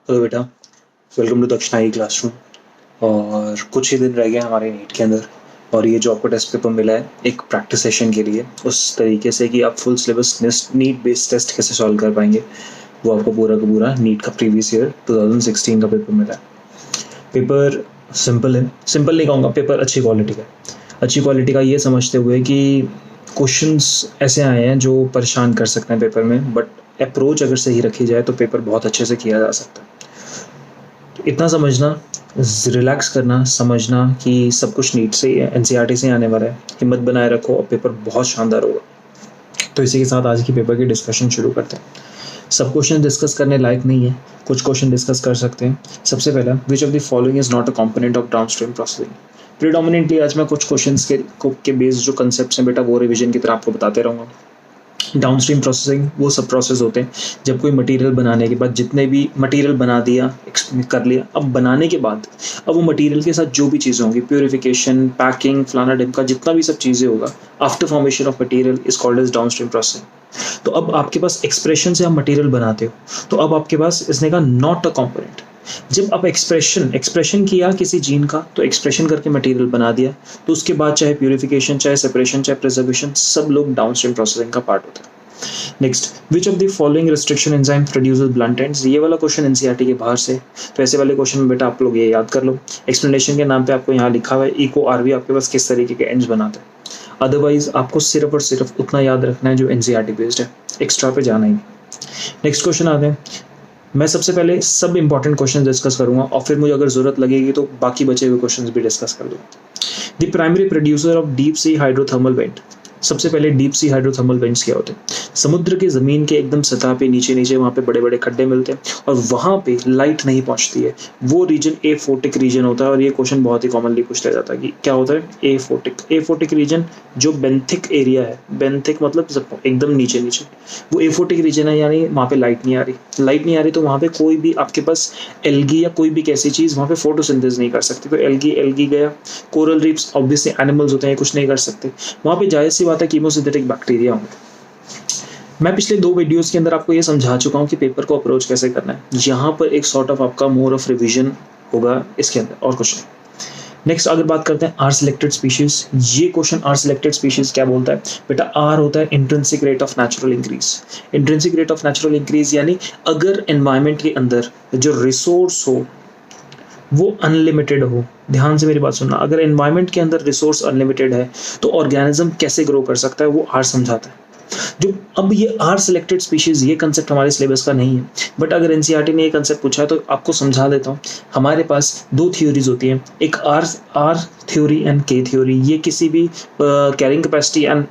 Hello बेटा, welcome to दक्षिणा ई classroom. और कुछ ही दिन रह गए हमारे नीट के अंदर, और ये जो आपको टेस्ट पेपर मिला है एक प्रैक्टिस सेशन के लिए, उस तरीके से कि आप full syllabus NEET based test कैसे सॉल्व कर पाएंगे, वो आपको पूरा का पूरा नीट का प्रीवियस ईयर 2016 का पेपर मिला है। पेपर सिंपल है, सिंपल नहीं कहूँगा, पेपर अच्छी क्वालिटी का है। अच्छी क्वालिटी का ये समझते हुए कि क्वेश्चंस ऐसे आए हैं जो परेशान कर सकते हैं पेपर में, बट अप्रोच अगर सही रखी जाए तो पेपर बहुत अच्छे से किया जा सकता है। इतना समझना, रिलैक्स करना, समझना कि सब कुछ नीट से एनसीईआरटी से आने वाला है। हिम्मत बनाए रखो और पेपर बहुत शानदार होगा। तो इसी के साथ आज की पेपर की डिस्कशन शुरू करते हैं। सब क्वेश्चन डिस्कस करने लायक नहीं है, कुछ क्वेश्चन डिस्कस कर सकते हैं। सबसे पहला, विच of the following is not a component of downstream processing. Predominantly आज मैं कुछ क्वेश्चंस के बेस्ड जो कंसेप्ट्स हैं बेटा, वो रिवीजन की तरह आपको बताते रहूँगा। डाउनस्ट्रीम प्रोसेसिंग वो सब प्रोसेस होते हैं जब कोई मटेरियल बनाने के बाद, जितने भी मटेरियल बना दिया, कर लिया, अब बनाने के बाद अब वो मटेरियल के साथ जो भी चीज़ें होंगी, प्योरिफिकेशन, पैकिंग, फलाना डिमका, जितना भी सब चीज़ें होगा after formation of material is called as downstream processing. तो अब आपके पास एक्सप्रेशन से आप मटेरियल बनाते हो, तो अब आपके पास इसने कहा नॉट अ कॉम्पोनेंट। जब आप एक्सप्रेशन किया किसी जीन का, तो एक्सप्रेशन करके मटेरियल बना दिया, तो उसके बाद चाहे प्यूरिफिकेशन, चाहे सेपरेशन, चाहे प्रिजर्वेशन, सब लोग डाउनस्ट्रीम प्रोसेसिंग का पार्ट होता है। Next, which of the following restriction enzyme produces blunt ends. ये वाला क्वेश्चन एनसीईआरटी के बाहर से, तो ऐसे वाले क्वेश्चन में बेटा आप लोग ये याद कर लो। एक्सप्लेनेशन के नाम पे आपको यहाँ लिखा हुआ है इको आरवी आपके पास किस तरीके के एंड्स बनाते हैं। अदरवाइज आपको सिर्फ और सिर्फ उतना याद रखना है जो एनसीईआरटी बेस्ड है, एक्स्ट्रा पे जाना ही। नेक्स्ट क्वेश्चन आते हैं। मैं सबसे पहले सब इंपॉर्टेंट क्वेश्चन डिस्कस करूंगा और फिर मुझे अगर जरूरत लगेगी तो बाकी बचे हुए क्वेश्चंस भी डिस्कस कर दूंगा। The primary producer of deep sea hydrothermal vent. सबसे पहले डीप सी हाइड्रोथर्मल वेंट्स क्या होते हैं? समुद्र के ज़मीन के एकदम सतह पे नीचे नीचे वहाँ पे बड़े बड़े खड्डे मिलते हैं और वहाँ पे लाइट नहीं पहुँचती है। वो रीजन एफोटिक रीजन होता है। और ये क्वेश्चन बहुत ही कॉमनली पूछ लिया जाता है कि क्या होता है एफोटिक रीजन। जो बेंथिक एरिया है, बेंथिक मतलब एकदम नीचे नीचे, वो एफोटिक रीजन है, यानी वहाँ पे लाइट नहीं आ रही तो वहाँ पे कोई भी आपके पास एल्गी या कोई भी कैसी चीज़ वहाँ पे फोटोसिंथेसिस नहीं कर सकती। तो एल्गी गया। कोरल रीफ्स ऑब्वियसली एनिमल्स होते हैं, कुछ नहीं कर सकते। वहाँ पे जाहिर सी बात है कीमोसिंथेटिक बैक्टीरिया होंगे। मैं पिछले 2 वीडियोस के अंदर आपको ये समझा चुका हूँ कि पेपर को अप्रोच कैसे करना है। यहाँ पर एक सॉर्ट ऑफ आपका मोर ऑफ रिवीजन होगा इसके अंदर, और कुछ नहीं। नेक्स्ट अगर बात करते हैं आर सिलेक्टेड स्पीशीज। ये क्वेश्चन आर सिलेक्टेड स्पीशीज क्या बोलता है बेटा? आर होता है intrinsic rate of natural increase. Intrinsic rate of natural increase यानी अगर एनवायरमेंट के अंदर जो रिसोर्स हो वो अनलिमिटेड हो। ध्यान से मेरी बात सुनना, अगर एनवायरनमेंट के अंदर रिसोर्स अनलिमिटेड है तो ऑर्गेनिज्म कैसे ग्रो कर सकता है, वो आर समझाता है। जो अब ये आर सिलेक्टेड स्पीशीज, ये कंसेप्ट हमारे सिलेबस का नहीं है, बट अगर एनसीईआरटी ने ये कंसेप्ट पूछा है तो आपको समझा देता हूँ। हमारे पास 2 थ्योरीज होती हैं, एक आर थ्योरी एंड के थ्योरी। ये किसी भी carrying capacity and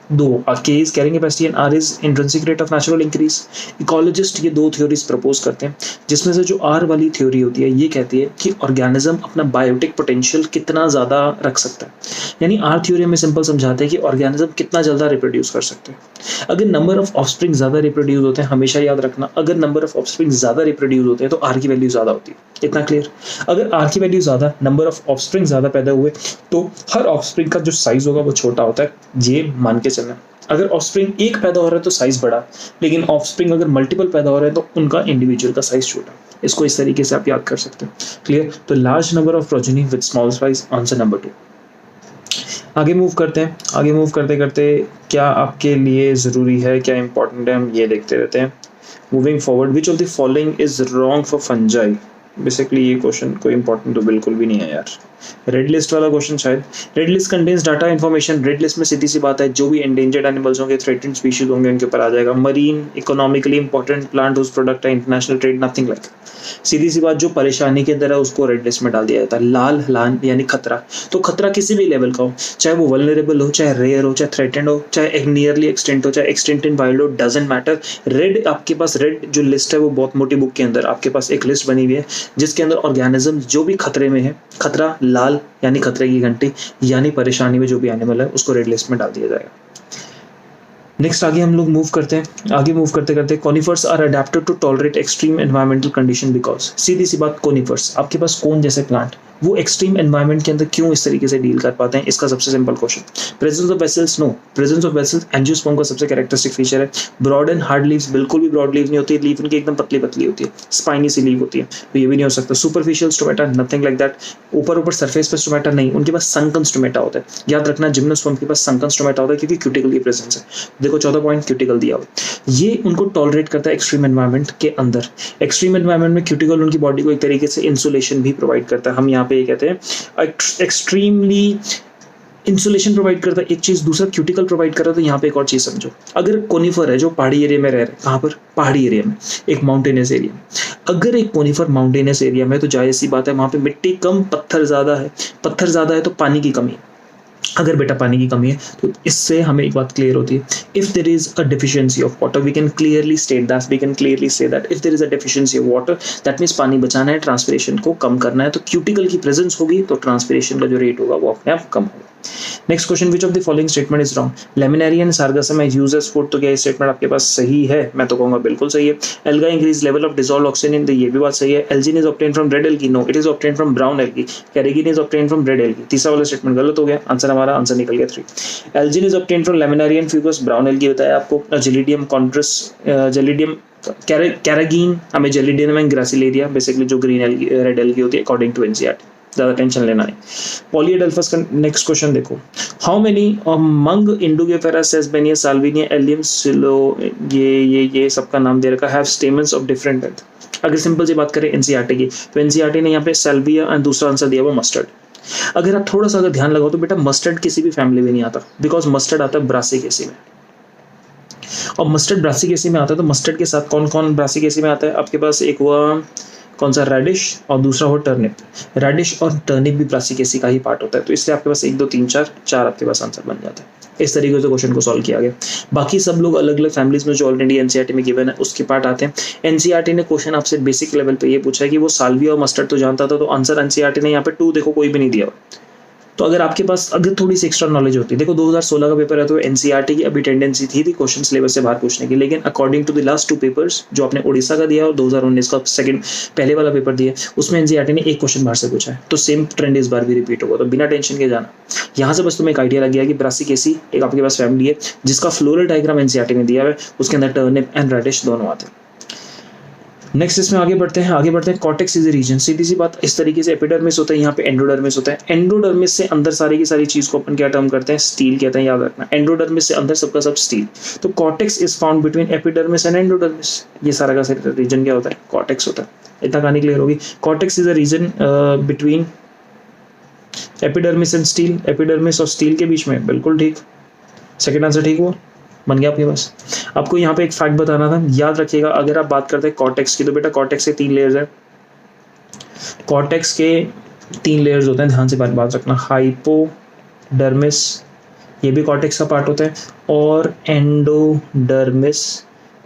K is carrying capacity and R is intrinsic rate of natural increase। Ecologist ये 2 थ्योरीज प्रपोज करते हैं, जिसमें से जो R वाली थ्योरी होती है ये कहती है कि ऑर्गेनिज्म अपना बायोटिक पोटेंशियल कितना ज़्यादा रख सकता है। यानी R थ्योरी हमें सिंपल समझाते हैं कि ऑर्गेनिज्म कितना ज़्यादा रिप्रोड्यूस कर सकते हैं। अगर नंबर ऑफ ऑफस्प्रिंग ज़्यादा रिप्रोड्यूस होते हैं, हमेशा याद रखना, अगर नंबर ऑफ ऑफस्प्रिंग ज़्यादा रिप्रोड्यूस होते हैं तो R की वैल्यू ज़्यादा होती है। इतना क्लियर? अगर R की वैल्यू ज़्यादा, नंबर ऑफ ऑफस्प्रिंग ज़्यादा पैदा हुए, तो हर ऑफस्प्रिंग का जो साइज होगा वो छोटा होता है, ये मान के चलना। अगर ऑफस्प्रिंग एक पैदा हो रहा है तो साइज बड़ा, लेकिन ऑफस्प्रिंग अगर मल्टीपल पैदा हो रहा है तो उनका इंडिविजुअल का साइज छोटा। इसको इस तरीके से आप याद कर सकते हो। क्लियर? तो large number of progeny with small size, answer number 2। आगे मूव करते हैं। आगे मूव करते करते क्या आपके लिए ज़रूरी है, क्या इंपॉर्टेंट है, हम ये देखते रहते हैं। Moving forward, which of the following is wrong for fungi. Basically ये क्वेश्चन कोई इंपॉर्टेंट तो बिल्कुल भी नहीं है यार। रेड लिस्ट वाला क्वेश्चन शायद। Red list contains data information. Red list में सीधी सी बात है, जो भी एंडेंजर्ड एनिमल्स होंगे, थ्रेटेंड स्पीशीज होंगे, उनके ऊपर आ जाएगा। Marine, economically important plant whose product is international trade, nothing like. सीधी सी बात, जो परेशानी के अंदर है उसको रेड लिस्ट में डाल दिया जाता है। लाल यानी खतरा। तो खतरा किसी भी लेवल का हो, चाहे वो वल्नरेबल हो, चाहे रेयर हो, चाहे थ्रेटेंड हो, चाहे नियरली एक्सटेंट हो, चाहे एक्सटेंट इन वाइल्ड हो, डजंट मैटर। रेड आपके पास, रेड जो लिस्ट है वो बहुत मोटी बुक के अंदर आपके पास एक लिस्ट बनी हुई है, जिसके अंदर ऑर्गेनिज्म जो भी खतरे में है, खतरा लाल यानी खतरे की घंटी, यानी परेशानी में जो भी एनिमल है उसको रेड लिस्ट में डाल दिया जाएगा। नेक्स्ट आगे हम लोग मूव करते हैं। आगे मूव करते करते, conifers are adapted to tolerate extreme environmental condition because. सीधी सी बात, कॉनिफर्स, आपके पास कोन जैसे प्लांट, वो एक्सट्रीम एनवायरनमेंट के अंदर क्यों इस तरीके से डील कर पाते हैं, इसका सबसे simple question. Presence of vessels, no, presence of vessels angiosperm का सबसे कैरेक्टरिस्टिक फीचर है। ब्रॉड एंड हार्ड लीव्स, बिल्कुल भी ब्रॉड लीव नहीं होती है, लीव इनकी एकदम पतली पतली होती है, स्पाइनी सी लीव होती है, तो ये भी नहीं हो सकता। Superficial stomata, nothing like that, ऊपर ऊपर सरफेस पे स्टोमेटा नहीं, उनके पास संकन स्टोमेटा होता है। याद रखना जिम्नोस्पर्म के पास संकन स्टोमेटा होता है क्योंकि क्यूटिकल की प्रेजेंस है। देखो 14 पॉइंट क्यूटिकल दिया हुआ, ये उनको टॉलरेट करता है एक्सट्रीम एनवायरनमेंट के अंदर। एक्सट्रीम एनवायरनमेंट में क्यूटिकल उनकी बॉडी को एक तरीके से इंसुलेशन भी प्रोवाइड करता है। हम यहाँ पे ये कहते हैं एक्सट्रीमली इंसुलेशन प्रोवाइड करता है एक चीज, दूसरा क्यूटिकल प्रोवाइड कर रहा है। तो यहाँ पे एक और चीज समझो, अगर कोनिफर है जो पहाड़ी एरिया में रह रहे हैं, कहाँ पर, पहाड़ी एरिया में, एक माउंटेनियस एरिया में, अगर एक कोनिफर माउंटेनियस एरिया में, तो जाहिर सी बात है वहां पे मिट्टी कम, पत्थर ज्यादा है, पत्थर ज्यादा है तो पानी की कमी है। अगर बेटा पानी की कमी है तो इससे हमें एक बात क्लियर होती है, if there is a deficiency of water, we can clearly see that if there is a deficiency of water, that means पानी बचाना है, ट्रांसपिरेशन को कम करना है, तो क्यूटिकल की प्रेजेंस होगी तो ट्रांसपिरेशन का जो रेट होगा वो अपने आप कम होगा। Next question, which of the following statement is wrong? Laminaria and sargassum है यूज एज फूड, तो क्या ये स्टेटमेंट आपके पास सही है? मैं तो कहूंगा बिल्कुल सही है। Alga increase level of dissolved oxygen in the, ये भी बात सही है। Algin is obtained from red algae, no, it is obtained from brown algae. Carrageenan is obtained from red algae, तीसरा वाला स्टेटमेंट गलत हो गया, आंसर हमारा आंसर निकल गया 3। Algin is obtained from laminarian fucus, brown algae बताया आपको। जेलिडियम कॉन्ट्रस, जेलिडियम कैरागीन हमें जेलिडियम एंड ग्रासिलेरिया, बेसिकली जो ग्रीन एल्गी रेड एल्गी होती है अकॉर्डिंग टू एनसीईआरटी, ज्यादा टेंशन लेना नहीं। पॉलीएडेल्फस का नेक्स्ट क्वेश्चन देखो, how many among indigofera, sesbania, salvinia, allium, सिलो, ये सबका नाम दे रखा है, have stamens of different length. अगर सिंपल सी बात करें एनसीईआरटी की, तो एनसीईआरटी ने यहाँ पे साल्विया एंड दूसरा आंसर दिया वो मस्टर्ड। अगर आप थोड़ा सा अगर ध्यान लगाओ तो बेटा मस्टर्ड किसी भी फैमिली में नहीं आता, बिकॉज मस्टर्ड आता है ब्रासिकेसी में, और मस्टर्ड ब्रासिकेसी में आता है। तो मस्टर्ड के साथ कौन कौन ब्रासिकेसी में आता है? आपके पास एक हुआ कौन सा, रेडिश, और दूसरा हो टर्निप। रेडिश और टर्निप भी ब्रासिकेसी का ही पार्ट होता है, तो इसलिए आपके पास 1 2 3 4 आपके पास आंसर बन जाता है। इस तरीके से क्वेश्चन को सॉल्व किया गया। बाकी सब लोग अलग अलग फैमिलीज में जो ऑलरेडी एनसीईआरटी में गिवन है उसके पार्ट आते हैं। एनसीईआरटी ने क्वेश्चन आपसे बेसिक लेवल पे ये पूछा है कि वो साल्विया और मस्टर्ड तो जानता था, तो आंसर एनसीईआरटी ने यहाँ पे 2 देखो कोई भी नहीं दिया। तो अगर आपके पास अगर थोड़ी सी एक्स्ट्रा नॉलेज होती, देखो 2016 का पेपर है तो एनसीईआरटी की अभी टेंडेंसी थी क्वेश्चन सिलेबस से बाहर पूछने की, लेकिन according to the last 2 papers जो आपने ओडिशा का दिया और 2019 का सेकंड पहले वाला पेपर दिया, उसमें एनसीईआरटी ने एक क्वेश्चन बाहर से पूछा है, तो सेम ट्रेंड इस बार भी रिपीट होगा, तो बिना टेंशन के जाना। यहाँ से बस तुम्हें एक आइडिया लग गया कि ब्रासिकेसी एक आपके पास फैमिली है जिसका फ्लोरल डायग्राम एनसीईआरटी ने दिया है, उसके अंदर टर्निप एंड रेडिश दोनों आते हैं। नेक्स्ट इसमें आगे बढ़ते हैं। कॉर्टेक्स इज ए रीजन, सीधी सी बात, इस तरीके से एपिडर्मिस होता है, यहाँ पे एंडोडर्मिस होता है। एंडोडर्मिस से अंदर सारी की सारी चीज को अपन क्या टर्म करते हैं, स्टील कहते हैं, याद रखना। एंडोडर्मिस से अंदर सबका सब स्टील, तो cortex is found between epidermis and endodermis. ये सारा का सारा रीजन क्या होता है, कॉर्टेक्स होता है। इतना कहानी क्लियर होगी। Cortex is a region between epidermis and steel, epidermis और स्टील के बीच में, बिल्कुल ठीक, सेकेंड आंसर ठीक हुआ, बन गया आपके पास। आपको यहाँ पे एक फैक्ट बताना था, याद रखिएगा। अगर आप बात करते हैं कॉर्टेक्स की, तो बेटा कॉर्टेक्स के 3 लेयर्स है। कॉर्टेक्स के 3 लेयर्स होते हैं, ध्यान से बात रखना। हाइपोडर्मिस, ये भी कॉर्टेक्स का पार्ट होता है, और एंडोडर्मिस,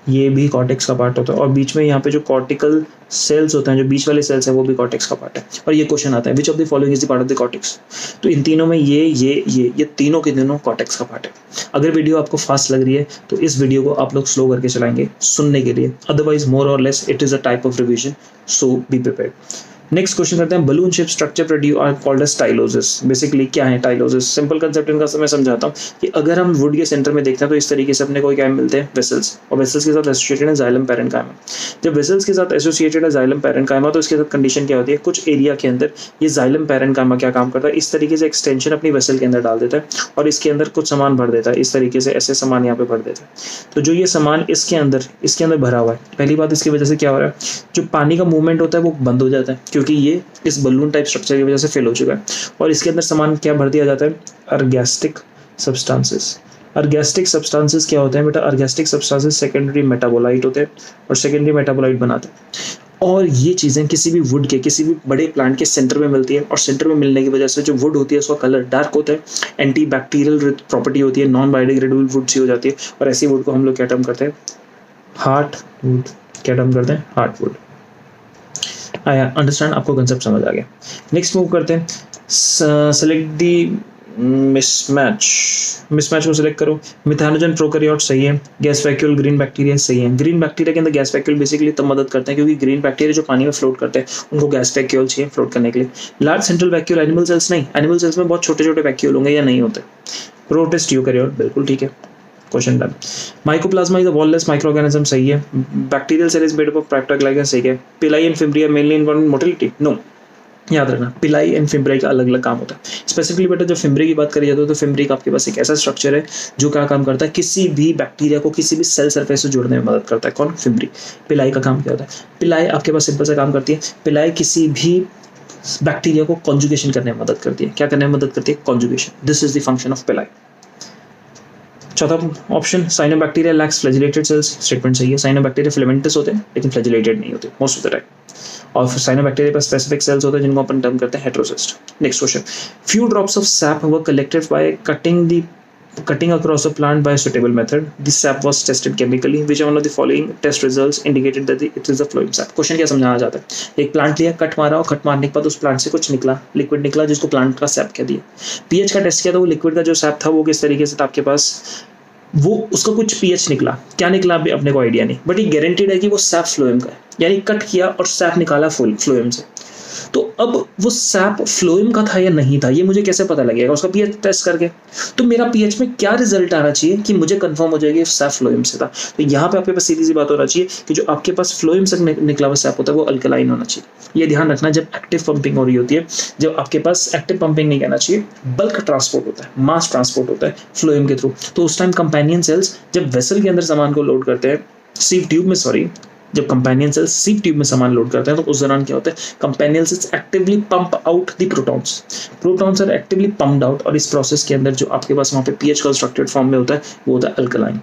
ये भी कॉर्टेक्स का पार्ट होता है, और बीच में यहाँ पे जो कॉर्टिकल सेल्स होते हैं, जो बीच वाले सेल्स हैं, वो भी कॉर्टेक्स का पार्ट है। और ये क्वेश्चन आता है, विच of the following is the part of the cortex? तो इन तीनों में ये तीनों के तीनों कॉर्टेक्स का पार्ट है। अगर वीडियो आपको फास्ट लग रही है तो इस वीडियो को आप लोग स्लो करके चलाएंगे सुनने के लिए, अदरवाइज मोर और less it is a type of revision, so be prepared. Next question करते हैं, balloon shape structure produce are called as tylosis. Basically क्या है टाइलोसिस? सिंपल कंसेप्ट इनका मैं समझाता हूँ कि अगर हम वुड के सेंटर में देखते हैं तो इस तरीके से अपने को क्या मिलते हैं, वेसल्स, और वेसल्स के साथ एसोसिएटेड है जाइलम पैरेन्काइमा। जब वेसल्स के साथ एसोसिएटेड है जाइलम पैरेन्काइमा, तो इसके साथ कंडीशन क्या होती है, कुछ एरिया के अंदर ये जाइलम पैरेन्काइमा क्या काम करता है, इस तरीके से एक्सटेंशन अपनी वेसल के अंदर डाल देता है और इसके अंदर कुछ सामान भर देता है, इस तरीके से ऐसे सामान यहाँ पे भर देता है। तो जो ये सामान इसके अंदर भरा हुआ है, पहली बात इसकी वजह से क्या हो रहा है, जो पानी का मूवमेंट होता है वो बंद हो जाता है, क्योंकि ये इस बलून टाइप स्ट्रक्चर की वजह से फेल हो चुका है, और इसके अंदर सामान क्या भर दिया जाता है, अर्गेस्टिक सब्सटेंसेस। अर्गेस्टिक सब्सटेंसेस क्या होते हैं बेटा, अर्गेस्टिक सब्सटेंसेस सेकेंडरी मेटाबोलाइट होते हैं और सेकेंडरी मेटाबोलाइट बनाते हैं। और ये चीज़ें किसी भी वुड के, किसी भी बड़े प्लांट के सेंटर में मिलती है, और सेंटर में मिलने की वजह से जो वुड होती है उसका कलर डार्क होता है, एंटी बैक्टीरियल प्रॉपर्टी होती है, नॉन बायोडिग्रेडेबल वुड सी हो जाती है, और ऐसी वुड को हम लोग क्या टर्म करते हैं, हार्ट वुड। क्या टर्म करते हैं, हार्ट वुड। आया अंडरस्टैंड, आपको कंसेप्ट समझ आ गया। नेक्स्ट मूव करते हैं, सेलेक्ट दी मिसमैच को सिलेक्ट करो। मिथानोजन प्रोकैरियोट सही है। गैस वैक्यूल ग्रीन बैक्टीरिया सही है। ग्रीन बैक्टीरिया के अंदर गैस वैक्यूल बेसिकली तब मदद करते हैं क्योंकि ग्रीन बैक्टीरिया जो पानी में फ्लोट करते हैं उनको गैस वैक्यूल चाहिए फ्लोट करने के लिए। Large central vacuole animal cells नहीं, एनिमल सेल्स में बहुत छोटे छोटे वैक्यूल होंगे या नहीं होते। प्रोटिस्ट यूकैरियोट बिल्कुल ठीक है, question done. Mycoplasma is a wall less microorganism सही है। Bacterial cell is made up of peptidoglycan सही है। Pili and fimbriae mainly involve in motility no, याद रखना पिलाई एंड फिम्ब्रिया का अलग अलग काम होता है। स्पेसिफिकली बेटा जब फिम्ब्री की बात करी जाती है तो फिम्ब्री का आपके पास एक ऐसा स्ट्रक्चर है जो क्या काम करता है, किसी भी बैक्टीरिया को किसी भी सेल सरफेस से जुड़ने में मदद करता है। कौन? फिम्ब्री। पिलाई का काम क्या होता है? पिलाई आपके पास सिंपल सा काम करती है, पिलाई किसी भी बैक्टीरिया को कॉन्जुगेशन करने में मदद करती है। क्या करने में मदद करती है? Conjugation. This is the function of पिलाई। चौथा option cyanobacteria lakhs flagellated sales, statement सही है। साइनोबैक्टीरिया फिलामेंटस होते हैं लेकिन फ्लैजिलेटेड नहीं होते मोस्ट ऑफ द टाइम, और साइनोबैक्टीरिया पर स्पेसिफिक सेल्स होते हैं जिनको अपन टर्म करते हैं heterocyst. Next question, few drops of SAP were collected by cutting across a plant by a suitable method. This sap was tested chemically. Which one of the following test results indicated that it is a phloem sap? Question क्या समझाना चाहता है? एक plant लिया, cut मारा और cut मारने के बाद उस प्लांट से कुछ निकला, लिक्विड निकला जिसको प्लांट का सैप कह दिया। पीएच का टेस्ट किया तो वो लिक्विड का जो सैप था वो किस तरीके से था आपके पास, वो उसका कुछ पीएच निकला, क्या निकला अभी अपने को आइडिया नहीं, बट ये गारंटीड है कि वो सैप फ्लोएम का है, यानी कट किया और सैप निकाला फ्लोएम से। तो अब वो सैप फ्लोएम का था या नहीं था ये मुझे कैसे पता लगेगा? उसका पीएच टेस्ट करके। तो मेरा पीएच में क्या रिजल्ट आना चाहिए कि मुझे कंफर्म हो जाएगा सैप फ्लोएम से था। तो यहाँ पे आपके पास सीधी सी बात होना चाहिए कि जो आपके पास फ्लोएम से निकला हुआ सैप होता है वो अल्कलाइन होना चाहिए। ये ध्यान रखना जब एक्टिव पंपिंग हो रही होती है, जब आपके पास एक्टिव पंपिंग नहीं कहना चाहिए, बल्क ट्रांसपोर्ट होता है, मास ट्रांसपोर्ट होता है फ्लोएम के थ्रू, तो उस टाइम कंपेनियन सेल्स जब वेसल के अंदर सामान को लोड करते हैं, सीव ट्यूब में सॉरी, जब कंपेनियन सेल्स सीव ट्यूब में सामान लोड करते हैं तो उस दौरान क्या होता है, companion cells actively pump out the protons are actively pumped out, और इस प्रोसेस के अंदर जो आपके पास वहाँ पे पीएच कंस्ट्रक्टेड फॉर्म में होता है वो होता है अल्कलाइन।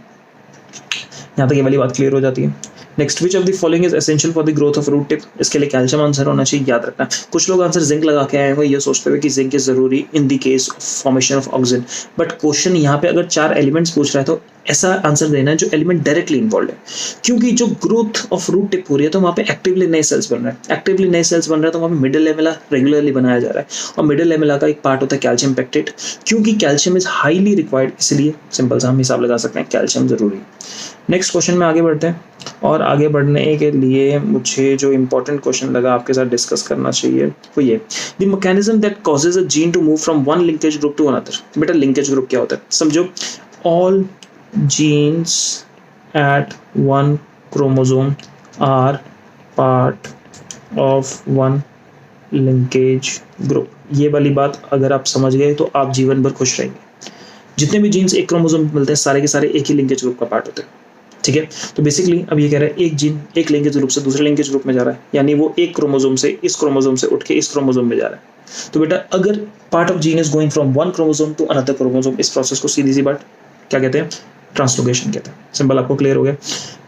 यहाँ तक ये वाली बात क्लियर हो जाती है। Next, which of the following is essential for the growth of root tip? इसके लिए कैल्शियम आंसर होना चाहिए, याद रखना। कुछ लोग आंसर जिंक लगा के आए हैं ये सोचते हुए कि जिंक इज जरूरी in the case of formation of oxygen, but question यहाँ पे अगर 4 एलिमेंट्स पूछ रहा है तो ऐसा आंसर देना है जो एलिमेंट डायरेक्टली इन्वॉल्व है, क्योंकि जो ग्रोथ ऑफ रूट टिप हो रही है तो वहाँ पे एक्टिवली नए सेल्स बन रहे हैं, एक्टिवली नए सेल्स बन रहे हैं तो वहाँ पे मिडिल लेमेला रेगुलरली बनाया जा रहा है, और मिडिल लेमेला का एक पार्ट होता है कैल्शियम पेक्टेट, क्योंकि कैल्शियम इज हाईली रिक्वायर्ड, इसलिए सिंपल सा हम हिसाब लगा सकते हैं कैल्शियम जरूरी। नेक्स्ट क्वेश्चन में आगे बढ़ते हैं, और आगे बढ़ने के लिए मुझे जो इंपॉर्टेंट क्वेश्चन लगा आपके साथ डिस्कस करना चाहिए वो ये, the mechanism that causes a gene to move from one linkage group to another. बेटा लिंकेज ग्रुप क्या होता है समझो, all genes at one chromosome are part of one linkage group। ये वाली बात अगर आप समझ गए तो आप जीवन भर खुश रहेंगे। जितने भी जीन्स एक क्रोमोसोम में मिलते हैं सारे के सारे एक ही लिंकेज ग्रुप का पार्ट होते हैं, ठीक है। तो बेसिकली अब ये कह रहा है एक जीन एक लिंकेज ग्रुप से दूसरे लिंकेज ग्रुप में जा रहा है, यानी वो एक क्रोमोसोम से इस क्रोमोसोम से उठ के इस क्रोमोसोम में जा रहा है। तो बेटा अगर part of gene is going from one chromosome to another chromosome, इस प्रोसेस को सीधी सी बात क्या कहते हैं, ट्रांसलोकेशन कहते हैं। सिंपल, आपको क्लियर हो गया।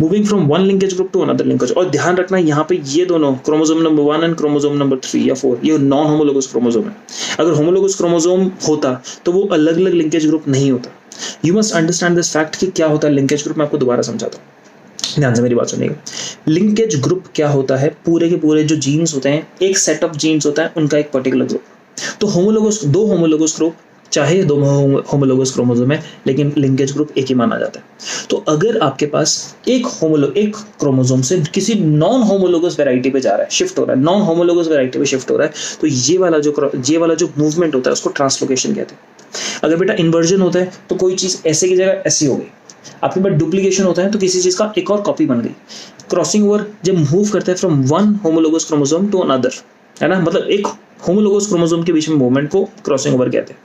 Moving from one linkage group to another linkage, और ध्यान रखना यहाँ पे ये दोनों chromosome number 1 and chromosome number 3 या 4 ये नॉन होमोलोगस क्रोमोसोम है। अगर होमोलोगस क्रोमोसोम होता तो वो अलग अलग लिंकेज ग्रुप नहीं होता। You must understand this fact कि क्या होता है लिंकेज ग्रुप। मैं आपको दोबारा समझाता हूँ, ध्यान से मेरी बात सुनिएगा। लिंकेज ग्रुप क्या होता है, पूरे के पूरे जो जीन्स होते हैं, एक सेट ऑफ जीन्स होता है उनका एक पर्टिकुलर ग्रुप। तो होमोलोगस, दो होमोलोगस ग्रुप चाहे दो होमोलोगस क्रोमोसोम है लेकिन लिंकेज ग्रुप एक ही माना जाता है। तो अगर आपके पास एक क्रोमोसोम से किसी नॉन होमोलोगस वैरायटी पे जा रहा है, शिफ्ट हो रहा है, नॉन होमोलोगस वैरायटी पे शिफ्ट हो रहा है, तो ये वाला जो मूवमेंट होता है उसको ट्रांसलोकेशन कहते हैं। अगर बेटा इन्वर्जन होता है तो कोई चीज ऐसे की जगह ऐसी हो गई। आपके पास डुप्लीकेशन होता है तो किसी चीज का एक और कॉपी बन गई। क्रॉसिंग ओवर जब मूव करता है from one homologous chromosome to another, है ना, मतलब एक होमोलोगस क्रोमोसोम के बीच में मूवमेंट को क्रॉसिंग ओवर कहते हैं।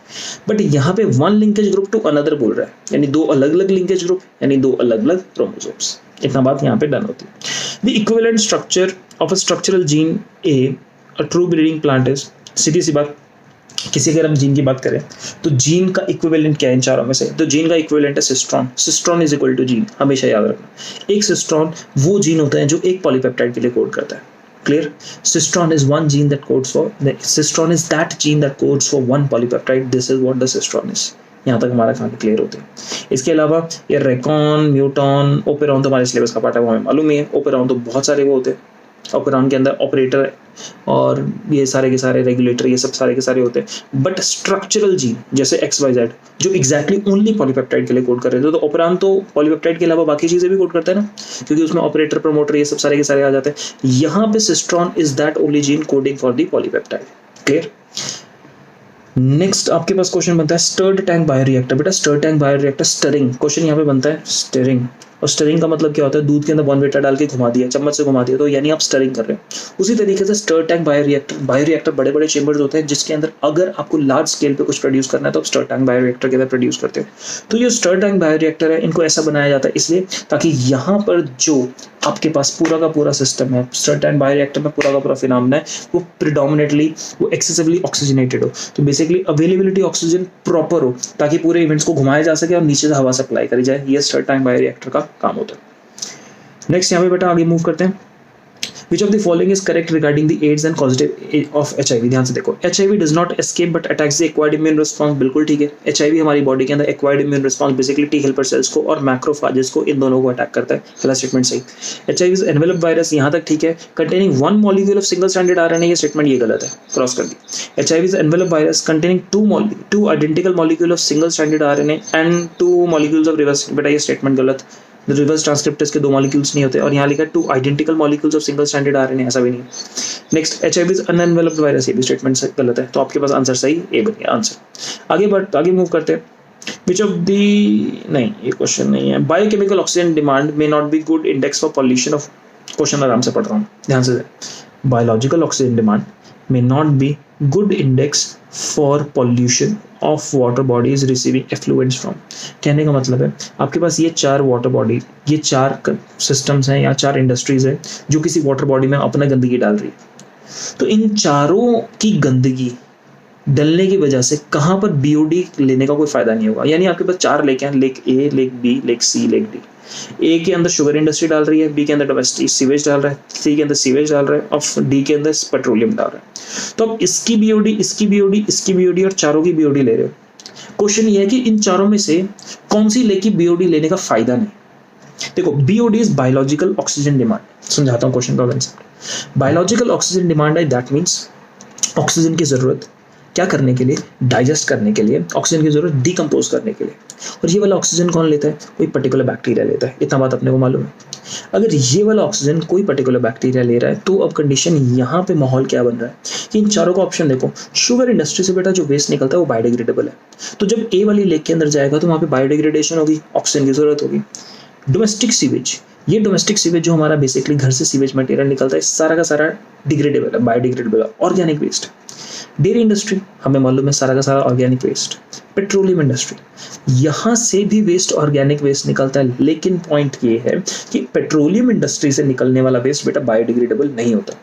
बट यहाँ पे one linkage group to another बोल रहा है, यानी दो अलग अलग लिंकेज ग्रुप, यानी दो अलग अलग क्रोमोसोम्स। इतना बात यहाँ पे डन होती है। The equivalent structure of a structural gene a a true breeding plant is, सीधी सी बात, किसी अगर हम जीन की बात करें तो जीन का इक्विवेलेंट क्या है इन चारों में से, तो जीन का इक्विवेलेंट है cistron. Cistron is equal to gene, हमेशा याद रखना। एक सिस्ट्रॉन वो जीन होता है जो एक पॉलीपेप्टाइड के लिए कोड करता है। Clear? Cistron is one gene that codes for, cistron is that gene that codes for one polypeptide. This is what the cistron is. यहाँ तक हमारा कहानी क्लियर होती है। इसके अलावा ये रेकॉन, म्यूटॉन, ओपेरॉन तो हमारे सिलेबस का पार्ट है, वो हमें मालूम ही है। ओपेरॉन तो बहुत सारे वो होते हैं, ओपेरॉन के अंदर ऑपरेटर और ये सारे के सारे रेगुलेटर, ये सब सारे के सारे होते हैं। बट स्ट्रक्चरल जीन जैसे XYZ जो एग्जैक्टली ओनली पॉलीपेप्टाइड के लिए कोड कर रहे थे, तो ओपेरॉन तो पॉलीपेप्टाइड के अलावा बाकी चीजें भी कोड करता है ना, क्योंकि उसमें ऑपरेटर, प्रमोटर, ये सब सारे के सारे आ जाते हैं। यहाँ पे cistron is that only gene coding for the polypeptide. Clear? Next आपके पास क्वेश्चन बनता है स्टर्ड टैंक बायोरिएक्टर। बेटा stirred tank bioreactor, stirring question यहाँ पे बनता है, स्टरिंग। और स्टरिंग का मतलब क्या होता है? दूध के अंदर बॉर्नविटा डाल के घुमा दिया, चम्मच से घुमा दिया, तो यानी आप स्टरिंग कर रहे हो। उसी तरीके से स्टर्ड टैंक बायोरिएक्टर बड़े बड़े चेंबर्स होते हैं जिसके अंदर अगर आपको लार्ज स्केल पे कुछ प्रोड्यूस करना है तो आप स्टर्ड टैंक बायोरिएक्टर के अंदर प्रोड्यूस करते हो। तो ये स्टर्ड टैंक बायोरिएक्टर है, इनको ऐसा बनाया जाता है इसलिए ताकि यहाँ पर जो आपके पास पूरा का पूरा सिस्टम है, स्टर्ड टैंक बायोरिएक्टर में पूरा का पूरा फिनोमेना है, वो प्रिडोमिनेटली, वो एक्सेसिवली ऑक्सीजनेटेड हो। तो बेसिकली अवेलेबिलिटी ऑक्सीजन प्रॉपर हो ताकि पूरे इवेंट्स को घुमाया जा सके और नीचे से हवा सप्लाई करी जाए। ये स्टर्ड टैंक बायोरिएक्टर का काम होता है। नेक्स्ट यहाँ पे बेटा आगे मूव करते हैं। Which of the following is correct regarding the AIDS and causative of HIV? ध्यान से देखो, HIV does not escape but attacks the acquired immune response। बिल्कुल ठीक है, HIV हमारी बॉडी के अंदर acquired immune response basically T helper cells को और मैक्रोफाजेस को, इन दोनों को अटैक करता है। पहला स्टेटमेंट सही। HIV is enveloped virus, यहाँ तक ठीक है। Containing one molecule of single stranded RNA, ये स्टेटमेंट ये गलत है, क्रॉस कर दी। HIV is enveloped virus containing two identical molecule of single stranded RNA and two molecules of reverse, बेटा ये स्टेटमेंट गलत। रिवर्स ट्रांसक्रिप्टेज के दो मॉलिक्यूल्स नहीं होते, और यहाँ लिखा है 2 identical molecules of single stranded RNA, ऐसा भी नहीं। नेक्स्ट HIV इज अनएनवेलप्ड वायरस, ये भी स्टेटमेंट गलत है, तो आपके पास आंसर सही ए बन गया आंसर। आगे मूव करते हैं। विच ऑफ दी, नहीं ये क्वेश्चन नहीं है। Biochemical oxygen demand may not be good index for pollution of, question आराम से पढ़ रहा हूँ ध्यान से। Biological oxygen demand may not be good index for pollution of water bodies receiving effluents from। कहने का मतलब है आपके पास ये 4 वाटर बॉडी, ये 4 सिस्टम्स हैं या 4 इंडस्ट्रीज है जो किसी वाटर बॉडी में अपना गंदगी डाल रही है। तो इन चारों की गंदगी डलने की वजह से कहाँ पर BOD लेने का कोई फायदा नहीं होगा। यानी आपके पास 4 लेक हैं, lake A, lake B, lake C, lake D। ए के अंदर शुगर इंडस्ट्री डाल रही है, बी के अंदर डोमेस्टिक सीवेज डाल रहा है, सी के अंदर सीवेज डाल रहा है, और डी के अंदर पेट्रोलियम डाल रहा है। तो अब इसकी BOD, इसकी BOD, इसकी BOD और चारों की BOD ले रहे हो। क्वेश्चन ये है कि इन चारों में से कौन सी लेक की BOD लेने का फायदा नहीं। देखो BOD is biological oxygen demand. समझाता हूँ क्वेश्चन का कंसेप्ट। बायोलॉजिकल ऑक्सीजन डिमांड है, दैट मीन्स ऑक्सीजन की जरूरत क्या करने के लिए? डाइजेस्ट करने के लिए। ऑक्सीजन की जरूरत डिकम्पोज करने के लिए। और ये वाला ऑक्सीजन कौन लेता है? कोई पर्टिकुलर बैक्टीरिया लेता है, इतना बात अपने को मालूम है। अगर ये वाला ऑक्सीजन कोई पर्टिकुलर बैक्टीरिया ले रहा है तो अब कंडीशन यहाँ पे माहौल क्या बन रहा है कि इन चारों का ऑप्शन देखो। शुगर इंडस्ट्री से बेटा जो वेस्ट निकलता है वो बायोडिग्रेडेबल है, तो जब ए वाली लेक के अंदर जाएगा तो वहाँ पे बायोडिग्रेडेशन होगी, ऑक्सीजन की जरूरत होगी। डोमेस्टिक सीवेज, ये डोमेस्टिक सीवेज जो हमारा बेसिकली घर से सीवेज मटेरियल निकलता है, सारा का सारा डिग्रेडेबल है, बायोडिग्रेडेबल है, ऑर्गेनिक वेस्ट। डेयरी इंडस्ट्री हमें मालूम है सारा का सारा ऑर्गेनिक वेस्ट। पेट्रोलियम इंडस्ट्री, यहाँ से भी वेस्ट ऑर्गेनिक वेस्ट निकलता है, लेकिन पॉइंट ये है कि पेट्रोलियम इंडस्ट्री से निकलने वाला वेस्ट बेटा बायोडिग्रेडेबल नहीं होता।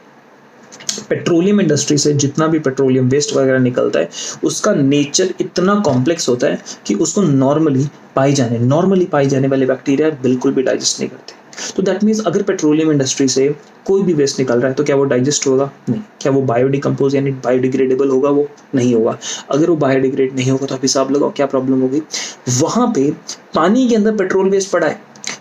पेट्रोलियम इंडस्ट्री से जितना भी पेट्रोलियम वेस्ट वगैरह निकलता है उसका नेचर इतना कॉम्प्लेक्स होता है कि उसको नॉर्मली पाई जाने वाले बैक्टीरिया बिल्कुल भी डाइजेस्ट नहीं करते। तो दैट मीन्स अगर पेट्रोलियम इंडस्ट्री से कोई भी वेस्ट निकल रहा है तो क्या वो डाइजेस्ट होगा? नहीं। क्या वो बायोडिकम्पोज यानी बायोडिग्रेडेबल होगा? वो नहीं होगा। अगर वो बायोडिग्रेड नहीं होगा तो आप हिसाब लगाओ क्या प्रॉब्लम होगी। वहां पे पानी के अंदर पेट्रोल वेस्ट पड़ा है,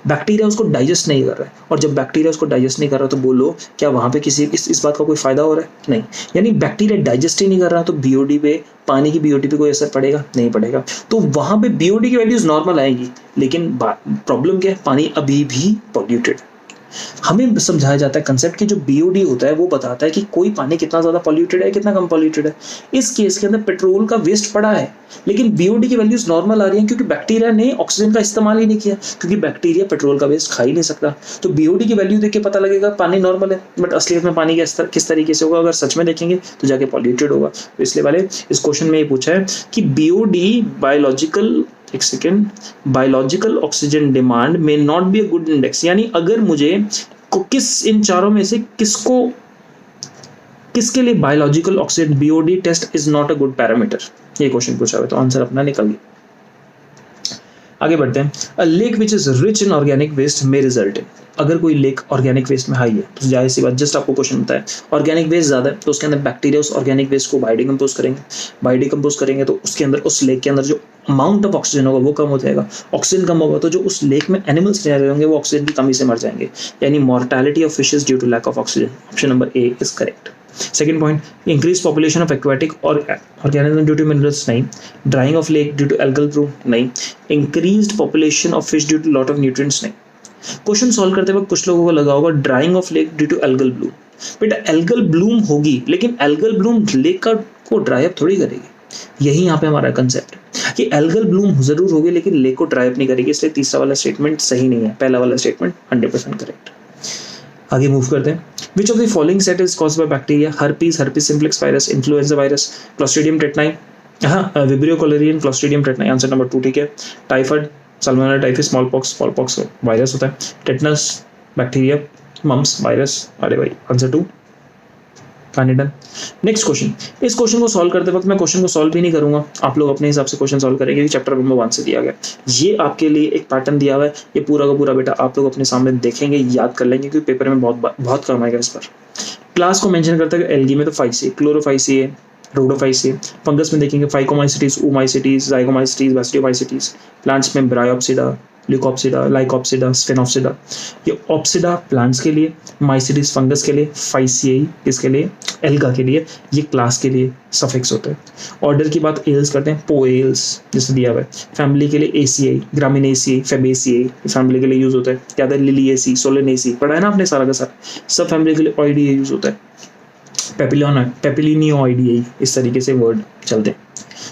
बैक्टीरिया उसको डाइजेस्ट नहीं कर रहा है, और जब बैक्टीरिया उसको डाइजेस्ट नहीं कर रहा तो बोलो क्या वहां पे किसी इस बात का कोई फायदा हो रहा है? नहीं। यानी बैक्टीरिया डाइजेस्ट ही नहीं कर रहा तो BOD पे, पानी की BOD पे कोई असर पड़ेगा? नहीं पड़ेगा। तो वहां पे BOD की वैल्यूज नॉर्मल आएंगी, लेकिन प्रॉब्लम क्या है? पानी अभी भी पॉल्यूटेड। हमें समझाया जाता है कंसेप्ट कि जो BOD होता है वो बताता है कि कोई पानी कितना ज्यादा पॉल्यूटेड है, कितना कम पॉल्यूटेड है। इस केस के अंदर पेट्रोल का वेस्ट पड़ा है, लेकिन BOD की वैल्यूज नॉर्मल आ रही हैं क्योंकि बैक्टीरिया ने ऑक्सीजन का इस्तेमाल ही नहीं किया, क्योंकि बैक्टीरिया पेट्रोल का वेस्ट खा ही नहीं सकता। तो BOD की वैल्यू देख के पता लगेगा पानी नॉर्मल है, बट असलियत में पानी किस तरीके से होगा अगर सच में देखेंगे तो जाके पॉल्यूटेड होगा। तो इसलिए वाले इस क्वेश्चन में ये पूछा है कि BOD बायोलॉजिकल ऑक्सीजन डिमांड में not be a good index. यानी अगर मुझे किस इन चारों में से किसके लिए biological oxygen BOD test is not a good parameter, ये क्वेश्चन पूछा हुआ, तो आंसर अपना निकल गया। आगे बढ़ते हैं। A lake which is rich in organic waste may result in, अगर कोई लेक ऑर्गेनिक वेस्ट में हाई है तो जाहिर सी बात, जस्ट आपको क्वेश्चन बताया ऑर्गेनिक वेस्ट ज़्यादा है तो उसके अंदर बैक्टीरिया उस ऑर्गेनिक वेस्ट को बायोडिकम्पोज करेंगे तो उसके अंदर, उस लेक के अंदर जो अमाउंट ऑफ ऑक्सीजन होगा वो कम हो जाएगा। ऑक्सीजन कम होगा तो जो उस लेक में एनिमल्स रह रहे होंगे वो ऑक्सीजन की कमी से मर जाएंगे, यानी mortality of fishes due to lack of oxygen. Option number A is correct. Second point, increase population of aquatic और ऑर्गेनिज्म ड्यू टू मिनरल्स, नहीं। Drying of lake due to algal bloom, नहीं। Increased population of fish due to lot of nutrients, नहीं। Question solve करते वक्त कुछ लोगों को लगा होगा drying of lake due to algal bloom. बेटा एल्गल ब्लूम होगी लेकिन एल्गल ब्लूम लेक का को ड्राई अप थोड़ी करेगी। यही यहाँ पे हमारा कंसेप्ट है कि एल्गल ब्लूम जरूर होगी लेकिन लेक को ड्राई अप नहीं करेगी, इसलिए तीसरा वाला स्टेटमेंट सही नहीं है, पहला वाला स्टेटमेंट 100% करेक्ट। आगे मूव करते हैं। Which of the following set is caused by bacteria? Herpes simplex virus, influenza virus, clostridium tetani, vibrio कोलेरियन, क्लोस्ट्रीडियम टेटनाई, आंसर नंबर 2 ठीक है। Typhoid, salmonella typhi, smallpox virus होता है, टेटनस बैक्टीरिया, मम्स वायरस, अरे भाई answer 2 कैनेडन। Next question, इस question को सॉल्व करते वक्त मैं क्वेश्चन को सॉल्व भी नहीं करूंगा, आप लोग अपने हिसाब से क्वेश्चन सॉल्व करेंगे, चैप्टर नंबर 1 से दिया गया। ये आपके लिए एक पैटर्न दिया हुआ है, ये पूरा का पूरा बेटा आप लोग अपने सामने देखेंगे, याद कर लेंगे क्योंकि पेपर में बहुत काम आएगा इस पर। क्लास को मेंशन करता है एल्गी में तो फाइसी, क्लोरोफाइसी, रोडोफाइसी, फंगस में देखेंगे फाइकोमाइसिटीज, oomaइसिटीज, जाइगोमाइसिटीज, बैसिडियोमाइसिटीज, प्लांट्स में ब्रायोप्सिडा, ल्यूकोप्सिडा, लाइकोप्सिडा, स्फेनोप्सिडा, ये ऑप्सिडा प्लांट्स के लिए, माइसिटीज फंगस के लिए, फाइसियाई किसके लिए? एल्गा के लिए, ये क्लास के लिए सफिक्स होते हैं। ऑर्डर की बात एल्स करते हैं, पोएल्स जैसे दिया हुआ है। फैमिली के लिए एसीआई, ग्रामिनेसियाई, फेबेसियाई फैमिली के लिए यूज होता है, क्या था? लिलिएसी, सोलेनेसी, पढ़ा है ना आपने सारा का सारा। सब फैमिली के लिए ऑइडिया यूज होता है, पेपिलिनियोइडियाई, इस तरीके से वर्ड चलते हैं।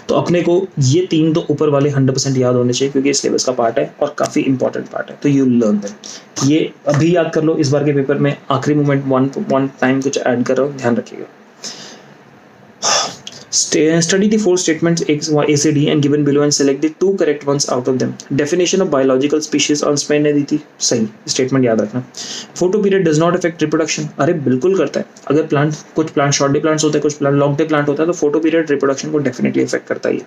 तो अपने को ये 3 तो ऊपर वाले 100% याद होने चाहिए क्योंकि सिलेबस का पार्ट है और काफ़ी इंपॉर्टेंट पार्ट है, तो यू लर्न देम। ये अभी याद कर लो, इस बार के पेपर में आखिरी मोमेंट वन टाइम कुछ ऐड कर रहा हूँ, ध्यान रखिएगा। Study the 4 statements A से D and given below and select the 2 correct ones out of them. Definition of biological species on Spain ने दी थी, सही स्टेटमेंट याद रखना। Photo period does not affect reproduction, अरे बिल्कुल करता है। अगर प्लांट, कुछ प्लांट शॉर्ट डे प्लांट्स होते हैं, कुछ प्लांट लॉन्ग डे प्लांट होता है, तो फोटो पीरियड रिप्रोडक्शन को डेफिनेटली इफेक्ट करता है।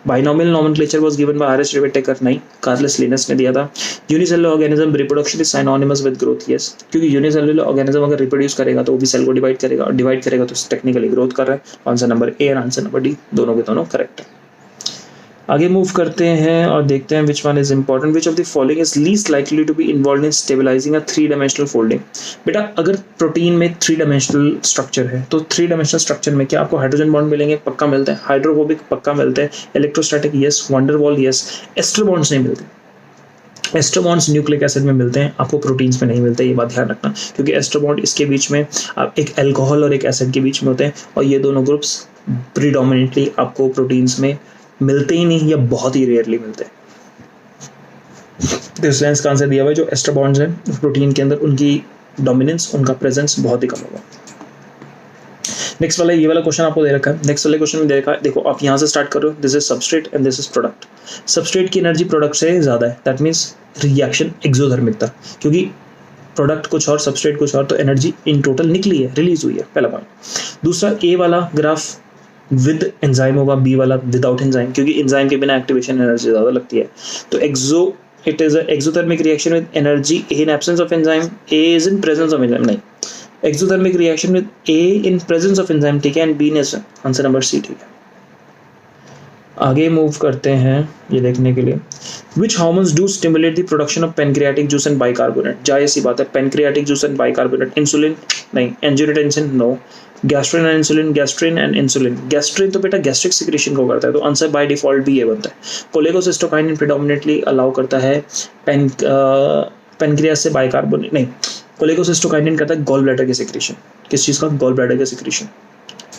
Binomial nomenclature was given by R S. Whittaker, नहीं, कार्लस लिनस ने दिया था। Unicellular organism reproduction is synonymous with growth, yes, क्योंकि यूनिसेलुलर ऑर्गेनिज्म अगर रिप्रोड्यूस करेगा तो वो भी सेल को डिवाइड करेगा, और डिवाइड करेगा तो टेक्निकली ग्रोथ कर रहा है। आंसर नंबर ए और आंसर नंबर डी दोनों के दोनों करेक्ट है। आगे मूव करते हैं और देखते हैं which one is important. Which of the following is least likely to be involve in stabilizing a 3-dimensional folding? बेटा अगर प्रोटीन में 3-dimensional स्ट्रक्चर है तो 3-dimensional स्ट्रक्चर में क्या आपको हाइड्रोजन बॉन्ड मिलेंगे? पक्का मिलते हैं। हाइड्रोफोबिक पक्का मिलते हैं। Electrostatic yes, van der Waals yes. Ester bonds नहीं मिलते। एस्टर बॉन्ड्स न्यूक्लिक एसिड में मिलते हैं, आपको प्रोटीन्स में नहीं मिलते, ये बात ध्यान रखना, क्योंकि एस्टर बॉन्ड इसके बीच में एक अल्कोहल और एक एसिड के बीच में होते हैं, और ये दोनों ग्रुप्स प्रीडोमिनेटली आपको प्रोटीन्स में मिलते ही नहीं या बहुत ही रेयरली मिलते हैं। तो इस लेंस का आंसर दिया हुआ है, जो एस्टर बॉन्ड्स हैं प्रोटीन के अंदर, उनकी डोमिनेंस, उनका प्रेजेंस बहुत ही कम होगा। नेक्स्ट वाला, ये वाला क्वेश्चन आपको दे रखा है। नेक्स्ट वाले क्वेश्चन में दे रखा है, देखो आप यहाँ से स्टार्ट करो, this is substrate and this is product. Substrate की एनर्जी प्रोडक्ट से ज़्यादा है, दैट मीन्स रिएक्शन एक्सोथर्मिक था, क्योंकि प्रोडक्ट कुछ और सबस्ट्रेट कुछ और, तो एनर्जी इन टोटल निकली है, रिलीज हुई है, पहला पॉइंट। दूसरा, ए वाला ग्राफ विद एंजाइम होगा, बी वाला विदाउट एंजाइम, क्योंकि एंजाइम के बिना एक्टिवेशन एनर्जी ज़्यादा लगती है। तो it is an exothermic reaction with energy in absence of enzyme, A is in presence of enzyme, नहीं, exothermic reaction with A in presence of enzyme, ठीक है, and B is answer number C, ठीक है। आगे move करते हैं ये देखने के लिए, which hormones do stimulate the production of pancreatic juice and bicarbonate? जाहिर सी बात है, pancreatic juice and bicarbonate, insulin नहीं, angiotensin no, gastrin and insulin, gastrin and insulin. Gastrin तो बेटा गैस्ट्रिक सिक्रेशन को करता है, तो आंसर बाय डिफॉल्ट भी ये बनता है। कोलेकोसिस्टोकाइनिन प्रेडोमिनेटली अलाउ करता है पेनक्रियास से बाइकार्बोनेट, नहीं, कोलेकोसिस्टोकाइनिन करता है गॉल ब्लैडर के सिक्रेशन। किस चीज़ का? गॉल ब्लैडर का सिक्रेशन,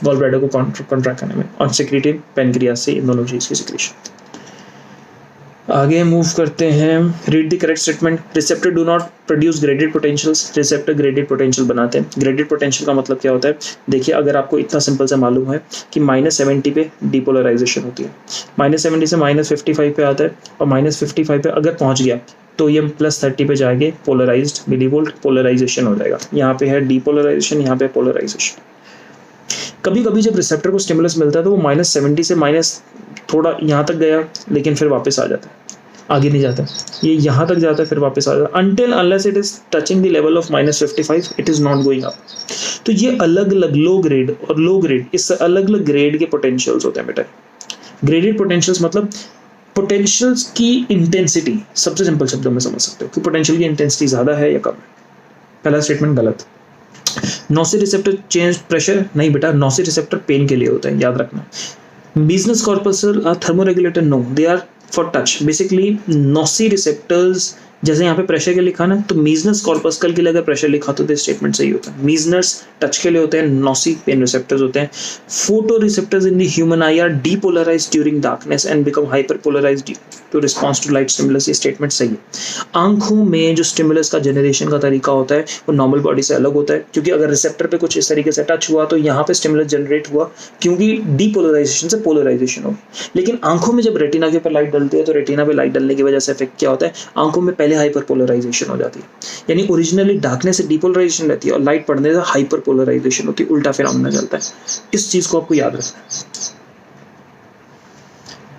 गॉल ब्लैडर को कॉन्ट्रैक्ट करने में, और सिक्रेटिव पेनक्रियास से, इन दोनों चीज़ की सिक्रेशन। आगे मूव करते हैं, read the correct statement. Receptor do not produce graded potentials, receptor graded potential बनाते हैं। ग्रेडेड पोटेंशियल का मतलब क्या होता है? देखिए, अगर आपको इतना सिंपल से मालूम है कि -70 पे डिपोलराइजेशन होती है, -70 से -55 पे आता है, और -55 पे अगर पहुंच गया तो ये +30 पे जाएंगे, पोलराइज्ड मिलीवोल्ट पोलराइजेशन हो जाएगा। यहाँ पे है डिपोलराइजेशन, यहाँ पे पोलराइजेशन। कभी कभी जब रिसेप्टर को स्टिमुलस मिलता है तो वो -70 से माइनस थोड़ा यहाँ तक गया, लेकिन फिर वापस आ जाता है। आगे नहीं जाता, ये यहाँ तक जाता है फिर वापस आ जाता है। Until unless it is touching the level of -55 it is not going up. तो ये अलग अलग लो ग्रेड और लो ग्रेड, इससे अलग अलग ग्रेड के पोटेंशियल्स होते हैं बेटा। ग्रेडेड पोटेंशियल्स मतलब पोटेंशियल्स की इंटेंसिटी, सबसे सिंपल शब्दों में समझ सकते हो कि पोटेंशियल की इंटेंसिटी ज़्यादा है या कम है। पहला स्टेटमेंट गलत। नॉसी रिसेप्टर चेंज प्रेशर, नहीं बेटा, नॉसी रिसेप्टर पेन के लिए होता है, याद रखना। Business corpuscle are thermoregulator? No, they are for touch. Basically, nociceptors जैसे यहाँ पे प्रेशर के लिखा ना, तो मीजनस कॉर्पस्कल के लिए अगर प्रेशर लिखा तो स्टेटमेंट सही होता है। मीजनस टच के लिए होते हैं, नॉसी पेन रिसेप्टर्स होते हैं। Photoreceptors in the human eye are depolarised during darkness and become hyperpolarised to response to light stimulus. ये स्टेटमेंट सही है। आंखों में जो स्टिमुलस का जनरेशन का तरीका होता है वो नॉर्मल बॉडी से अलग होता है, क्योंकि अगर रिसेप्टर पे कुछ इस तरीके से टच हुआ तो यहाँ पे स्टिमुलस जनरेट हुआ, क्योंकि डीपोलराइजेशन से पोलराइजेशन होगी। लेकिन आंखों में जब रेटिना के ऊपर लाइट डलती है तो रेटिना पे लाइट डलने की वजह से इफेक्ट क्या होता है, आंखों में हाइपर पोलराइजेशन हो जाती है। यानी ओरिजिनली डार्कनेस से डीपोलराइजेशन रहती है और लाइट पड़ने से हाइपर पोलराइजेशन होती है, उल्टा फिनोमेना चलता है। इस चीज को आपको याद रखना है।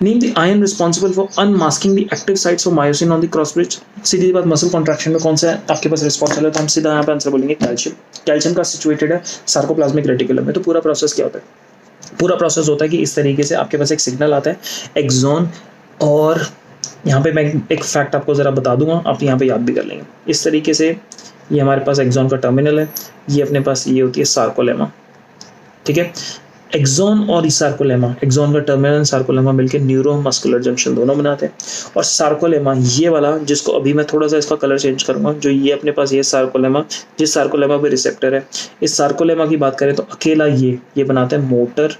Name the ion responsible for unmasking the active sites of myosin on the cross bridge. सीधी बात, मसल कॉन्ट्रैक्शन में कौन सा है आपके पास रिस्पॉन्सिबल है, तो हम सीधा यहाँ पे आंसर बोलेंगे कैल्शियम। कैल्शियम का सिचुएटेड है सार्कोप्लाज्मिक रेटिकुलम में। तो पूरा प्रोसेस क्या होता है, पूरा प्रोसेस होता है कि इस तरीके से आपके पास एक सिग्नल आता है एक्सॉन, और यहाँ पे मैं एक फैक्ट आपको ज़रा बता दूंगा, आप यहाँ पे याद भी कर लेंगे। इस तरीके से ये हमारे पास एक्सॉन का टर्मिनल है, ये अपने पास ये होती है सार्कोलेमा, ठीक है। एक्सॉन और सार्कोलेमा, एक्सॉन का टर्मिनल सार्कोलेमा मिलकर न्यूरो मस्कुलर जंक्शन दोनों बनाते हैं। और सार्कोलेमा ये वाला, जिसको अभी मैं थोड़ा सा इसका कलर चेंज करूंगा, जो ये अपने पास ये सार्कोलेमा, जिस सार्कोलेमा पे रिसेप्टर है, इस सार्कोलेमा की बात करें तो अकेला ये बनाते हैं मोटर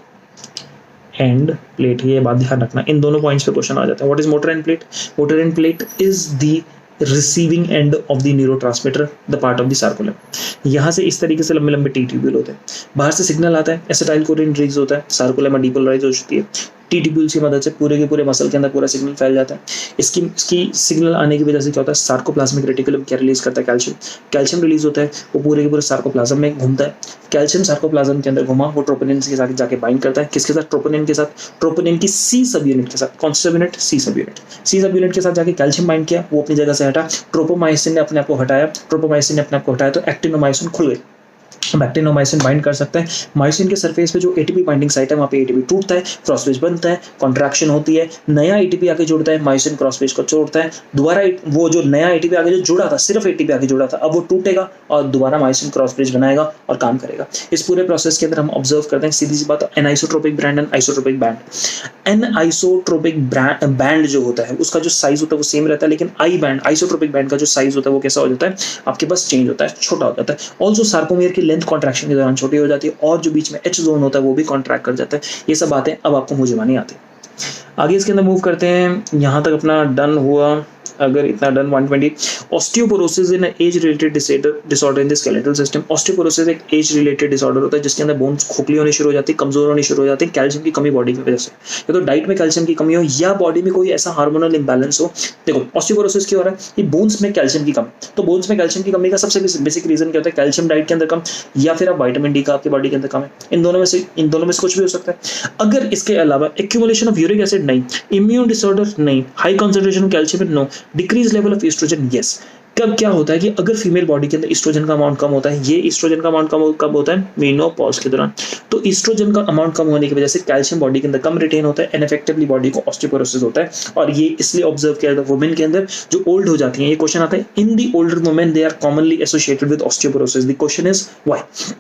एंड प्लेट। ये बात ध्यान रखना, इन दोनों पॉइंट्स पे क्वेश्चन आ जाता है। What is motor end plate? Motor end plate is the receiving end of the neurotransmitter, the part of the sarcolemma. यहाँ से इस तरीके से लंबे लंबे टी ट्यूब्यूल होते हैं, बाहर से सिग्नल आता है, एसिटाइल कोलिन रिलीज होता है, सार्कोलेमा डीपोलराइज हो चुकी है, टी ट्यूब्यूल्स की मदद से पूरे के पूरे मसल के अंदर पूरा सिग्नल फैल जाता है। इसकी सिग्नल आने की वजह से क्या होता है, सार्कोप्लाज्मिक रेटिकुलम क्या रिलीज करता है, कैल्शियम। कैल्शियम रिलीज होता है, वो पूरे के पूरे सार्कोप्लाज्म में घूमता है। कैल्शियम सार्कोप्लाज्म के अंदर घुमा, वो ट्रोपोनिन के साथ जाके बाइंड करता है। किसके साथ? ट्रोपोनिन के साथ, ट्रोपोनिन की सी सब यूनिट के साथ। कौन सा सब यूनिट? सी सब यूनिट। सी सब यूनिट के साथ जाके कैल्शियम बाइंड किया, वो अपनी जगह से हटा, ट्रोपोमाइसिन ने अपने आप को हटाया, ट्रोपोमाइसिन ने अपने आप को हटाया तो एक्टिनोमाइसिन खुल गई। बैक्टीरियोमाइसिन बाइंड कर सकता है। मायोसिन के सरफेस पे जो एटीपी बाइंडिंग साइट है वहाँ पे एटीपी टूटता है, क्रॉस ब्रिज बनता है, कॉन्ट्रैक्शन होती है, नया एटीपी आके जुड़ता है, मायोसिन क्रॉस ब्रिज को तोड़ता है, दोबारा वो जो नया एटीपी आगे जो जुड़ा था, सिर्फ एटीपी आगे जुड़ा था, अब वो टूटेगा और दोबारा मायोसिन क्रॉस ब्रिज बनाएगा और काम करेगा। इस पूरे प्रोसेस के अंदर हम ऑब्जर्व करते हैं, सीधी सी बात, anisotropic band and isotropic band. Anisotropic band जो होता है उसका जो साइज होता है वो सेम रहता है, लेकिन आई बैंड, आइसोट्रोपिक बैंड का जो साइज होता है वो कैसा हो जाता है, आपके पास चेंज होता है, छोटा हो जाता है। ऑल्सो सार्कोमियर की लेंथ कॉन्ट्रैक्शन के दौरान छोटी हो जाती है और जो बीच में एच जोन होता है वो भी कॉन्ट्रैक्ट कर जाता है। ये सब बातें अब आपको मुझे मानी आती है। आगे इसके अंदर मूव करते हैं, यहाँ तक अपना डन हुआ। अगर इतना done 120, osteoporosis in age related disorder in the skeletal system. Osteoporosis एक एज रिलेटेड डिसऑर्डर होता है जिसके अंदर बोन्स खोखली होनी शुरू हो जाती है, कमजोर होनी शुरू हो जाती है, कैल्शियम की कमी बॉडी की वजह से, या तो डाइट में कैल्शियम की कमी हो या बॉडी में कोई ऐसा हार्मोनल इंबैलेंस हो। देखो ऑस्टियोपोरोसिस क्यों हो रहा है, ये बोन्स में कैल्शियम की कमी। तो बोन्स में कैल्शियम की कमी का सबसे बेसिक रीजन क्या होता है, कैल्शियम डाइट के अंदर कम, या फिर आप विटामिन डी का आपकी बॉडी के अंदर कम है। इन दोनों में से कुछ भी हो सकता है। अगर इसके अलावा एक्यूमुलेशन ऑफ यूरिक एसिड नहीं, इम्यून डिसऑर्डर नहीं, high concentration calcium no, decrease level of estrogen yes. कब क्या होता है कि अगर फीमेल बॉडी के अंदर एस्ट्रोजन का अमाउंट कम होता है, ये एस्ट्रोजन का अमाउंट कब होता है, मेनोपॉज के दौरान। तो एस्ट्रोजन का अमाउंट कम होने की वजह से कैल्शियम बॉडी के अंदर कम रिटेन होता है, इनफेक्टिवली बॉडी को ऑस्टियोपोरोसिस होता है। और ये इसलिए ऑब्जर्व किया जाता है वुमेन के अंदर जो ओल्ड हो जाती हैं। ये क्वेश्चन आता है, in the older women they are commonly associated with osteoporosis. The question is why.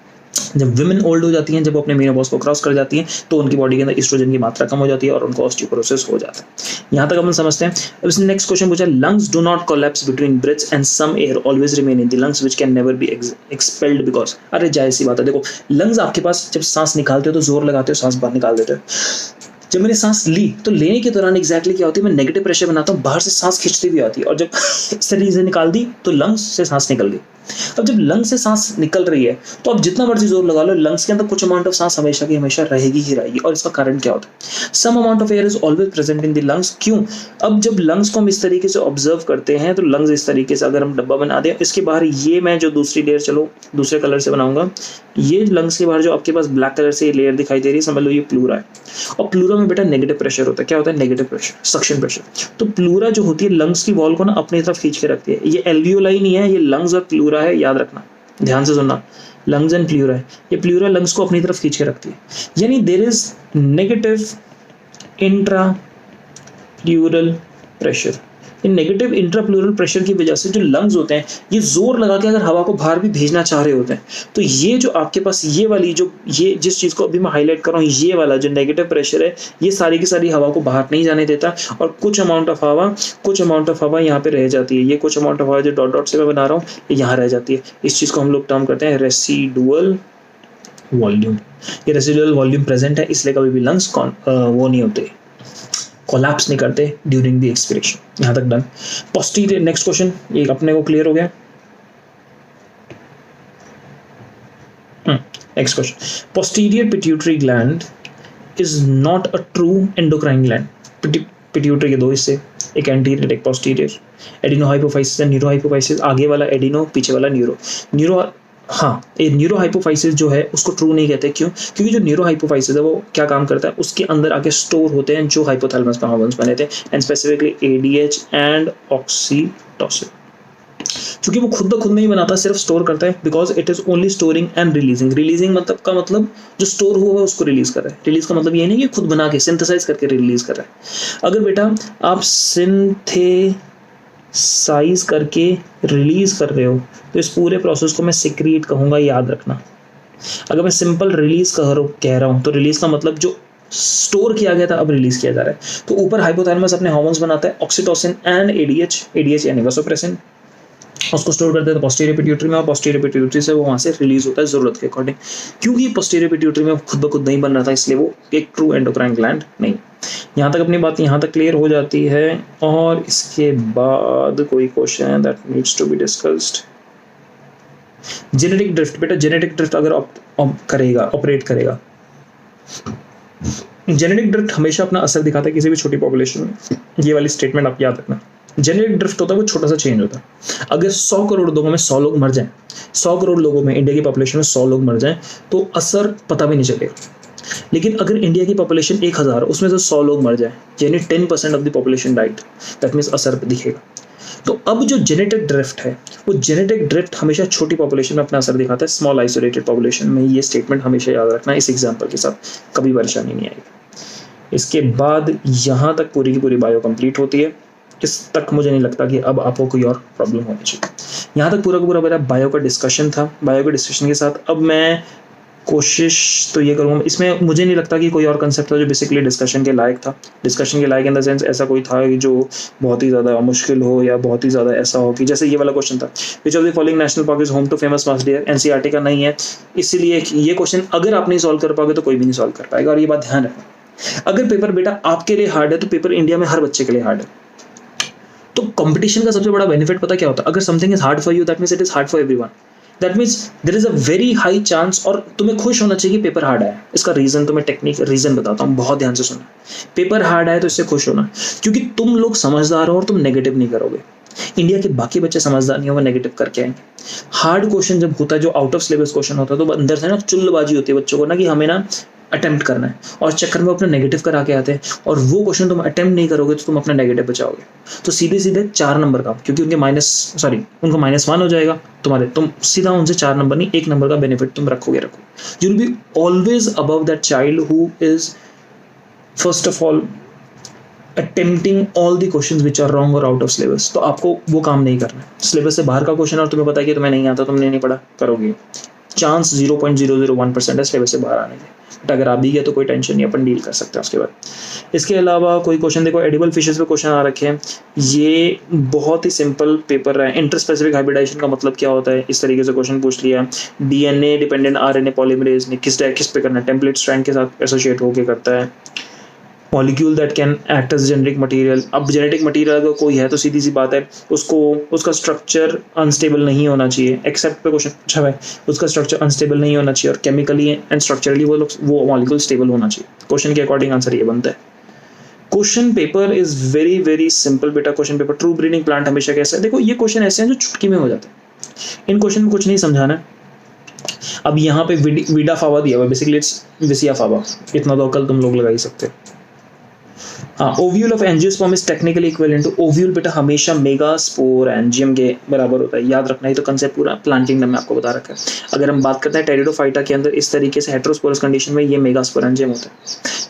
जब विमेन ओल्ड हो जाती हैं, जब अपने मेनोपॉज को क्रॉस कर जाती हैं, तो उनकी बॉडी के अंदर एस्ट्रोजन की मात्रा कम हो जाती है और उनको ऑस्टियोपोरोसिस हो जाता है। यहाँ तक अपन समझते हैं। अब इसने नेक्स्ट क्वेश्चन पूछा, lungs do not collapse between breaths and some air always remain in the lungs which can never be expelled because. अरे जाहिर सी बात है, देखो लंग्स आपके पास जब सांस निकालते हो तो जोर लगाते हो, सांस बाहर निकाल देते हो। जब मैंने सांस ली तो लेने के दौरान एग्जैक्टली क्या होती है, मैं नेगेटिव प्रेशर बनाता हूँ, बाहर से सांस खींचती भी आती है, और जब शरीर से निकाल दी तो लंग्स से सांस निकल गई। अब जब लंग्स से सांस निकल रही है तो अब जितना मर्जी जोर लगा लो, लंग्स के अंदर कुछ अमाउंट ऑफ सांस हमेशा की हमेशा रहेगी ही रहेगी। और इसका कारण क्या होता है, some amount of air is always present in the lungs. क्यों? अब जब लंग्स को हम इस तरीके से ऑब्जर्व करते हैं तो लंग्स इस तरीके से अगर हम डब्बा बना दें, इसके बाहर ये मैं जो दूसरी लेयर, चलो दूसरे कलर से बनाऊंगा, ये लंग्स के बाहर जो आपके पास ब्लैक कलर से लेयर दिखाई दे रही है, समझ लो ये प्लूरा है। और प्लूरा में बेटा नेगेटिव प्रेशर होता है। क्या होता है? Negative pressure, suction pressure. तो प्लूरा जो होती है लंग्स की वॉल को ना अपनी तरफ खींच के रखती है। ये एल्वियोलाई नहीं है, ये लंग्स और प्लूरा है, याद रखना, ध्यान से सुनना, लंग्स एंड प्लूरा है। ये प्लूरा लंग्स को अपनी तरफ खींच के रखती है, यानी there is negative intrapleural pressure. इन नेगेटिव इंट्राप्लूरल प्रेशर की वजह से जो लंग्स होते हैं ये जोर लगा के अगर हवा को बाहर भी भेजना चाह रहे होते हैं, तो ये जो आपके पास ये वाली जो ये जिस चीज़ को अभी मैं हाईलाइट कर रहा हूँ, ये वाला जो नेगेटिव प्रेशर है, ये सारी की सारी हवा को बाहर नहीं जाने देता और कुछ अमाउंट ऑफ हवा यहाँ पे रह जाती है। ये कुछ अमाउंट ऑफ हवा जो डॉट डॉट से मैं बना रहा हूँ ये यहाँ रह जाती है। इस चीज़ को हम लोग टर्म करते हैं रेसिडुअल वॉल्यूम। ये रेसिडुअल वॉल्यूम प्रेजेंट है, इसलिए कभी भी लंग्स वो नहीं होते, कोलैप्स नहीं करते ड्यूरिंग द एक्सपिरेशन। यहाँ तक डन। पोस्टीरियर, नेक्स्ट क्वेश्चन, ये अपने को क्लियर हो गया। Next question, posterior pituitary gland is not a true endocrine gland. Pituitary के दो हिस्से, एक एंटीरियर एक posterior. Adeno hypophysis and neuro hypophysis, आगे वाला एडिनो पीछे वाला न्यूरो। हाँ, ये न्यूरो हाइपोफाइसिस जो है उसको ट्रू नहीं कहते। क्यों? क्योंकि जो न्यूरो हाइपोफाइसिस है वो क्या काम करता है, उसके अंदर आके स्टोर होते हैं जो हाइपोथैलेमस में हार्मोन्स बने थे, and specifically ADH and oxytocin. क्योंकि वो खुद ब खुद नहीं बनाता, सिर्फ स्टोर करता है, because it is only storing and releasing. Releasing मतलब जो स्टोर हुआ है उसको रिलीज कर रहा है। रिलीज का मतलब ये नहीं कि खुद बना के सिंथेसाइज करके रिलीज कर रहा है। अगर बेटा आप साइज करके रिलीज कर रहे हो तो इस पूरे प्रोसेस को मैं सिक्रीट कहूंगा, याद रखना। अगर मैं सिंपल रिलीज कह रहा हूं तो रिलीज का मतलब जो स्टोर किया गया था अब रिलीज किया जा रहा है। तो ऊपर हाइपोथैलेमस अपने हार्मोन्स बनाता है, ऑक्सीटोसिन एंड एडीएच यानी वैसोप्रेसिन, उसको स्टोर करते हैं तो पोस्टीरियर पिट्यूटरी में, और पोस्टीरियर पिट्यूटरी से वो वहाँ से रिलीज होता है जरूरत के अकॉर्डिंग। क्योंकि पोस्टीरियर पिट्यूटरी में खुद ब खुद नहीं बन रहा था, इसलिए वो एक ट्रू एंडोक्राइन ग्लैंड नहीं। यहाँ तक अपनी बात यहाँ तक क्लियर हो जाती है। और इसके बाद कोई question that needs to be discussed, genetic drift. बेटा जेनेटिक ड्रिफ्ट अगर ऑपरेट करेगा, जेनेटिक ड्रिफ्ट हमेशा अपना असर दिखाता है किसी भी छोटी पॉपुलेशन में। ये वाली स्टेटमेंट आप याद रखना। जेनेटिक ड्रिफ्ट होता है वो छोटा सा चेंज होता है। अगर 100 करोड़ लोगों में 100 लोग मर जाएं, 100 करोड़ लोगों में, इंडिया की पॉपुलेशन में 100 लोग मर जाएं, तो असर पता भी नहीं चलेगा। लेकिन अगर इंडिया की पॉपुलेशन 1000, उसमें से 100 लोग मर जाएं, यानी 10% of the population died, that means असर दिखेगा। तो अब जो जेनेटिक ड्रिफ्ट है, वो जेनेटिक ड्रिफ्ट हमेशा छोटी पॉपुलेशन में अपना असर दिखाता है, स्मॉल आइसोलेटेड पॉपुलेशन में। ये स्टेटमेंट हमेशा याद रखना, इस एग्जाम्पल के साथ कभी परेशानी नहीं आएगी। इसके बाद यहाँ तक पूरी की पूरी बायो कंप्लीट होती है। इस तक मुझे नहीं लगता कि अब आपको कोई और प्रॉब्लम होनी चाहिए। यहाँ तक पूरा का पूरा मेरा बायो का डिस्कशन था। बायो के डिस्कशन के साथ अब मैं कोशिश तो ये करूँगा, इसमें मुझे नहीं लगता कि कोई और कंसेप्ट था जो बेसिकली डिस्कशन के लायक था। डिस्कशन के लायक इन द सेंस ऐसा कोई था कि जो बहुत ही ज़्यादा मुश्किल हो या बहुत ही ज़्यादा ऐसा हो कि जैसे ये वाला क्वेश्चन था, which of the following national park is home to famous musk deer. NCERT का नहीं है, इसीलिए ये क्वेश्चन अगर आप नहीं सॉल्व कर पाओगे तो कोई भी नहीं सॉल्व कर पाएगा। और ये बात ध्यान रखना, अगर पेपर बेटा आपके लिए हार्ड है तो पेपर इंडिया में हर बच्चे के लिए हार्ड है। तो कंपटीशन का सबसे बड़ा बेनिफिट पता क्या होता है, अगर something is hard for you that means it is hard for everyone, that means there is a very high chance. और तुम्हें खुश होना चाहिए कि पेपर हार्ड आया। इसका रीजन तो मैं टेक्निक रीजन बताता हूँ, बहुत ध्यान से सुनना। पेपर हार्ड आया तो इससे खुश होना, क्योंकि तुम लोग समझदार हो और तुम नेगेटिव नहीं करोगे। इंडिया के बाकी बच्चे समझदार नहीं हो, वो नेगेटिव करके आएंगे। हार्ड क्वेश्चन जब होता है, जो आउट ऑफ सिलेबस क्वेश्चन होता है, तो अंदर से ना चुल्लबाजी होती है बच्चों को ना कि हमें ना अटेम्प्ट करना है, और चक्कर में अपना नेगेटिव करा के आते हैं। और वो क्वेश्चन तुम अटेम्प्ट नहीं करोगे तो तुम अपना नेगेटिव बचाओगे, तो सीधे 4 नंबर का, क्योंकि उनके उनको -1 हो जाएगा तुम्हारे, तुम सीधा उनसे 4 नंबर नहीं 1 नंबर का बेनिफिट तुम रखोगे। You will be always above that child who is first of all attempting all the questions which are wrong और आउट ऑफ सिलेबस। तो आपको वो काम नहीं करना है। सिलेबस से बाहर का क्वेश्चन और तुम्हें पता है कि तुम्हें नहीं आता, तुमने नहीं पढ़ा, करोगे, चांस 0.001% है सिलेबस से बाहर आने के। बट अगर आ भी गया तो कोई टेंशन नहीं, अपन डील कर सकते हैं उसके बाद। इसके अलावा कोई क्वेश्चन देखो, एडिबल फिशेस पे क्वेश्चन आ रखे हैं। ये बहुत ही सिंपल पेपर है। इंटरस्पेसिफिक हाइब्रिडाइजेशन का मतलब क्या होता है, इस तरीके से क्वेश्चन पूछ लिया। डीएनए डिपेंडेंट आरएनए पॉलीमरेज ने किस पे करना है, टेम्पलेट स्ट्रैंड के साथ एसोसिएट होकर करता है। Molecule that can act as genetic material. अब जेनेटिक मटेरियल अगर कोई है तो सीधी सी बात है उसका स्ट्रक्चर अनस्टेबल नहीं होना चाहिए। एक्सेप्ट पे क्वेश्चन पूछा है, उसका स्ट्रक्चर अनस्टेबल नहीं होना चाहिए और केमिकली एंड स्ट्रक्चरली वो मॉलिक्यूल स्टेबल होना चाहिए। क्वेश्चन के अकॉर्डिंग आंसर ये बनता है। Question paper is very very simple बेटा। Question paper, true breeding plant हमेशा कैसा है, देखो ये क्वेश्चन ऐसे हैं जो चुटकी में हो जाते हैं। इन क्वेश्चन में कुछ नहीं समझाना है। अब यहाँ पे वीडा फावा दिया हुआ, बेसिकली इट्स विसिया फावा, इतना तो अकल तुम लोग लगा ही सकते हो। हाँ, ovule of angiosperm is technically equivalent to, ovule बेटा हमेशा मेगास्पोर एंजियम के बराबर होता है, याद रखना। ही तो कंसेप्ट पूरा प्लांटिंग में आपको बता रखा है। अगर हम बात करते हैं टेरिडोफाइटा के अंदर इस तरीके से हेटेरोस्पोरस कंडीशन में ये मेगास्पोर एंजियम होता है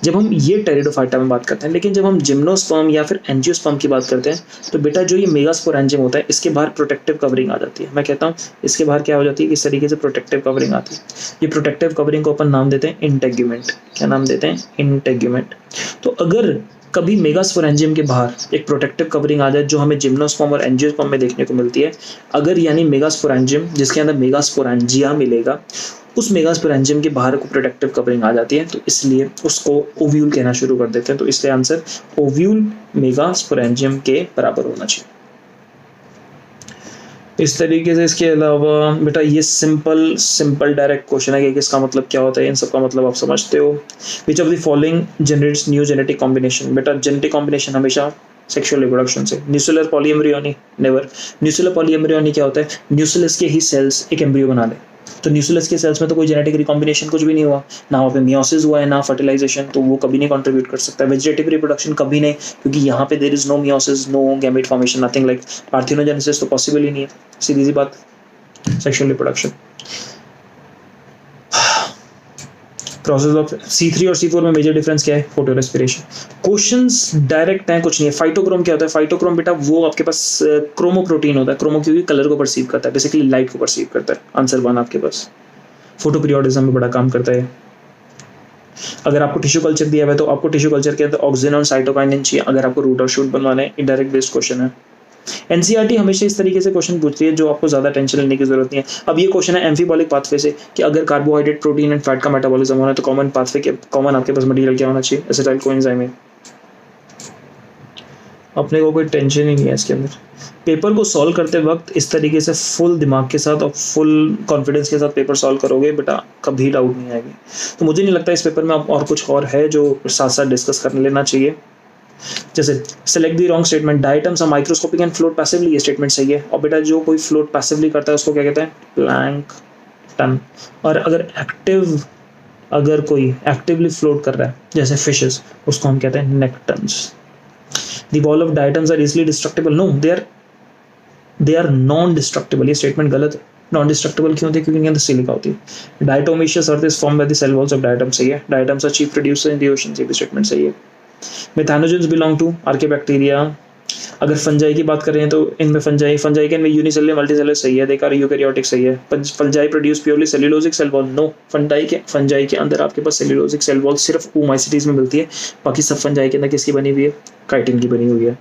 जब हम ये टेरिडोफाइटा में बात करते हैं। लेकिन जब हम जिम्नोस्पर्म या फिर एंजियोस्पर्म की बात करते हैं तो बेटा जो ये मेगास्पोर एंजियम होता है इसके बाहर प्रोटेक्टिव कवरिंग आ जाती है। मैं कहता हूँ इसके बाहर क्या हो जाती है, इस तरीके से प्रोटेक्टिव कवरिंग आती है। ये प्रोटेक्टिव कवरिंग को अपन नाम देते हैं इंटेग्यूमेंट। क्या नाम देते हैं? इंटेग्यूमेंट। तो अगर कभी मेगास्पोर एंजियम के बाहर एक प्रोटेक्टिव कवरिंग आ जाए जो हमें जिम्नोस्पर्म और एंजियोस्पर्म में देखने को मिलती है, अगर यानी मेगास्पोर एंजियम जिसके अंदर मेगास्पोरेंजिया मिलेगा, उस मेगास्पोरेंजियम के बाहर को प्रोटेक्टिव कवरिंग आ जाती है, तो इसलिए उसको ओव्यूल कहना शुरू कर देते हैं। तो इसलिए आंसर ओव्यूल मेगास्पोरेंजियम के बराबर होना चाहिए। इस तरीके से इसके अलावा बेटा ये सिंपल डायरेक्ट क्वेश्चन है कि इसका मतलब क्या होता है, इन सबका मतलब आप समझते हो। विच of the following generates new genetic combination? बेटा जेनेटिक कॉम्बिनेशन हमेशा सेक्सुअल रिप्रोडक्शन से। Nuclear polyembryony never. Nuclear polyembryony क्या होता है? न्यूक्लियस के ही सेल्स एक एम्ब्रियो बना ले। तो न्यूक्लियस के सेल्स में तो कोई जेनेटिक रिकॉम्बिनेशन कुछ भी नहीं हुआ, ना वहाँ पे मियोसिस हुआ है ना फर्टिलाइजेशन, तो वो कभी नहीं कंट्रीब्यूट कर सकता। वेजिटेटिव रिप्रोडक्शन कभी नहीं, क्योंकि यहाँ पे there is no meiosis, no gamete formation, nothing like parthenogenesis तो पॉसिबल ही नहीं है। सीधी सी बात, sexual reproduction. Process of C3 और C4 में मेजर डिफरेंस क्या है? Photo respiration. क्वेश्चंस डायरेक्ट हैं, कुछ नहीं है। फाइटोक्रोम क्या होता है? फाइटोक्रोम बेटा वो आपके पास क्रोमोप्रोटीन होता है। क्रोमो क्योंकि कलर को परसीव करता है, बेसिकली लाइट को परसीव करता है। आंसर 1 आपके पास। फोटो पीरियोडिज्म में बड़ा काम करता है। अगर आपको टिश्यू कल्चर दिया हुआ है तो आपको टिश्यू कल्चर के अंदर ऑक्सीजन और साइटोकाइनिन चाहिए अगर आपको रूट और शूट बनवाना है। इनडायरेक्ट बेस्ड क्वेश्चन है। एनसीईआरटी हमेशा इस तरीके से क्वेश्चन पूछती है जो आपको ज्यादा टेंशन लेने की जरूरत नहीं है। अब ये क्वेश्चन है एम्फीबॉलिक पाथवे से कि अगर कार्बोहाइड्रेट, प्रोटीन एंड फैट का मेटाबॉलिज्म होना है तो कॉमन पाथवे के कॉमन आपके पास मटेरियल क्या होना चाहिए? Acetyl coenzyme. अपने को कोई टेंशन ही नहीं है इसके अंदर। पेपर को सॉल्व करते वक्त इस तरीके से फुल दिमाग के साथ और फुल कॉन्फिडेंस के साथ पेपर सॉल्व करोगे बेटा, कभी डाउट नहीं आएगी। तो मुझे नहीं लगता इस पेपर में और कुछ और है जो साथ साथ डिस्कस कर लेना चाहिए। जैसे select the wrong statement, diatoms are microscopic and float passively, ये स्टेटमेंट सही है। और बेटा जो कोई फ्लोट पैसिवली करता है उसको क्या कहते हैं? प्लैंकटन। और अगर कोई एक्टिवली फ्लोट कर रहा है जैसे फिशेस, उसको हम कहते हैं नेक्टन्स। The wall of diatoms are easily destructible. No, they are non-destructible. ये स्टेटमेंट गलत है। नॉन डिस्ट्रक्टिबल क्यों होती है? क्योंकि इनके अंदर सिलिका होती है। Diatomaceous earth is formed by the cell walls of diatom, सही है। Diatoms are chief producer in the ocean, ये भी स्टेटमेंट सही है। Methanogens belong to archaebacteria. अगर फंजाई की बात करें तो इनमें फंजाई के इनमें यूनिसेलुलर मल्टीसेलुलर सही है। देखा यूकैरियोटिक सही है। Fungi produce purely cellulosic cell wall. No, fungi के अंदर आपके पास सेल्यूलोजिक सेल वॉल सिर्फ ओमाइसिटीज में मिलती है। बाकी सब फंजाई के अंदर किसकी बनी हुई है? काइटिन की बनी हुई है।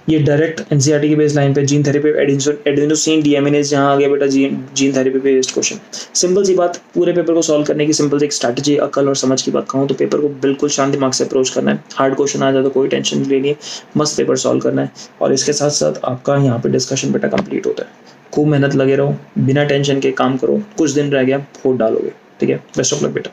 ये डायरेक्ट एनसीईआरटी की बेस लाइन पे जीन थेरेपी एडेनोसिन डीएमिनेज जहाँ आ गया बेटा, जीन थेरेपी पे बेस्ड क्वेश्चन। सिंपल सी बात, पूरे पेपर को सॉल्व करने की सिंपल सी एक स्ट्रैटेजी, अकल और समझ की बात कहूँ तो पेपर को बिल्कुल शांत दिमाग से अप्रोच करना है। हार्ड क्वेश्चन आ जाए तो कोई टेंशन नहीं लेनी है, मस्त पेपर सॉल्व करना है। और इसके साथ साथ आपका यहाँ पे डिस्कशन बेटा कंप्लीट होता है। खूब मेहनत लगे रहो, बिना टेंशन के काम करो। कुछ दिन रह गया, वोट डालोगे, ठीक है। बेस्ट ऑफ लक बेटा।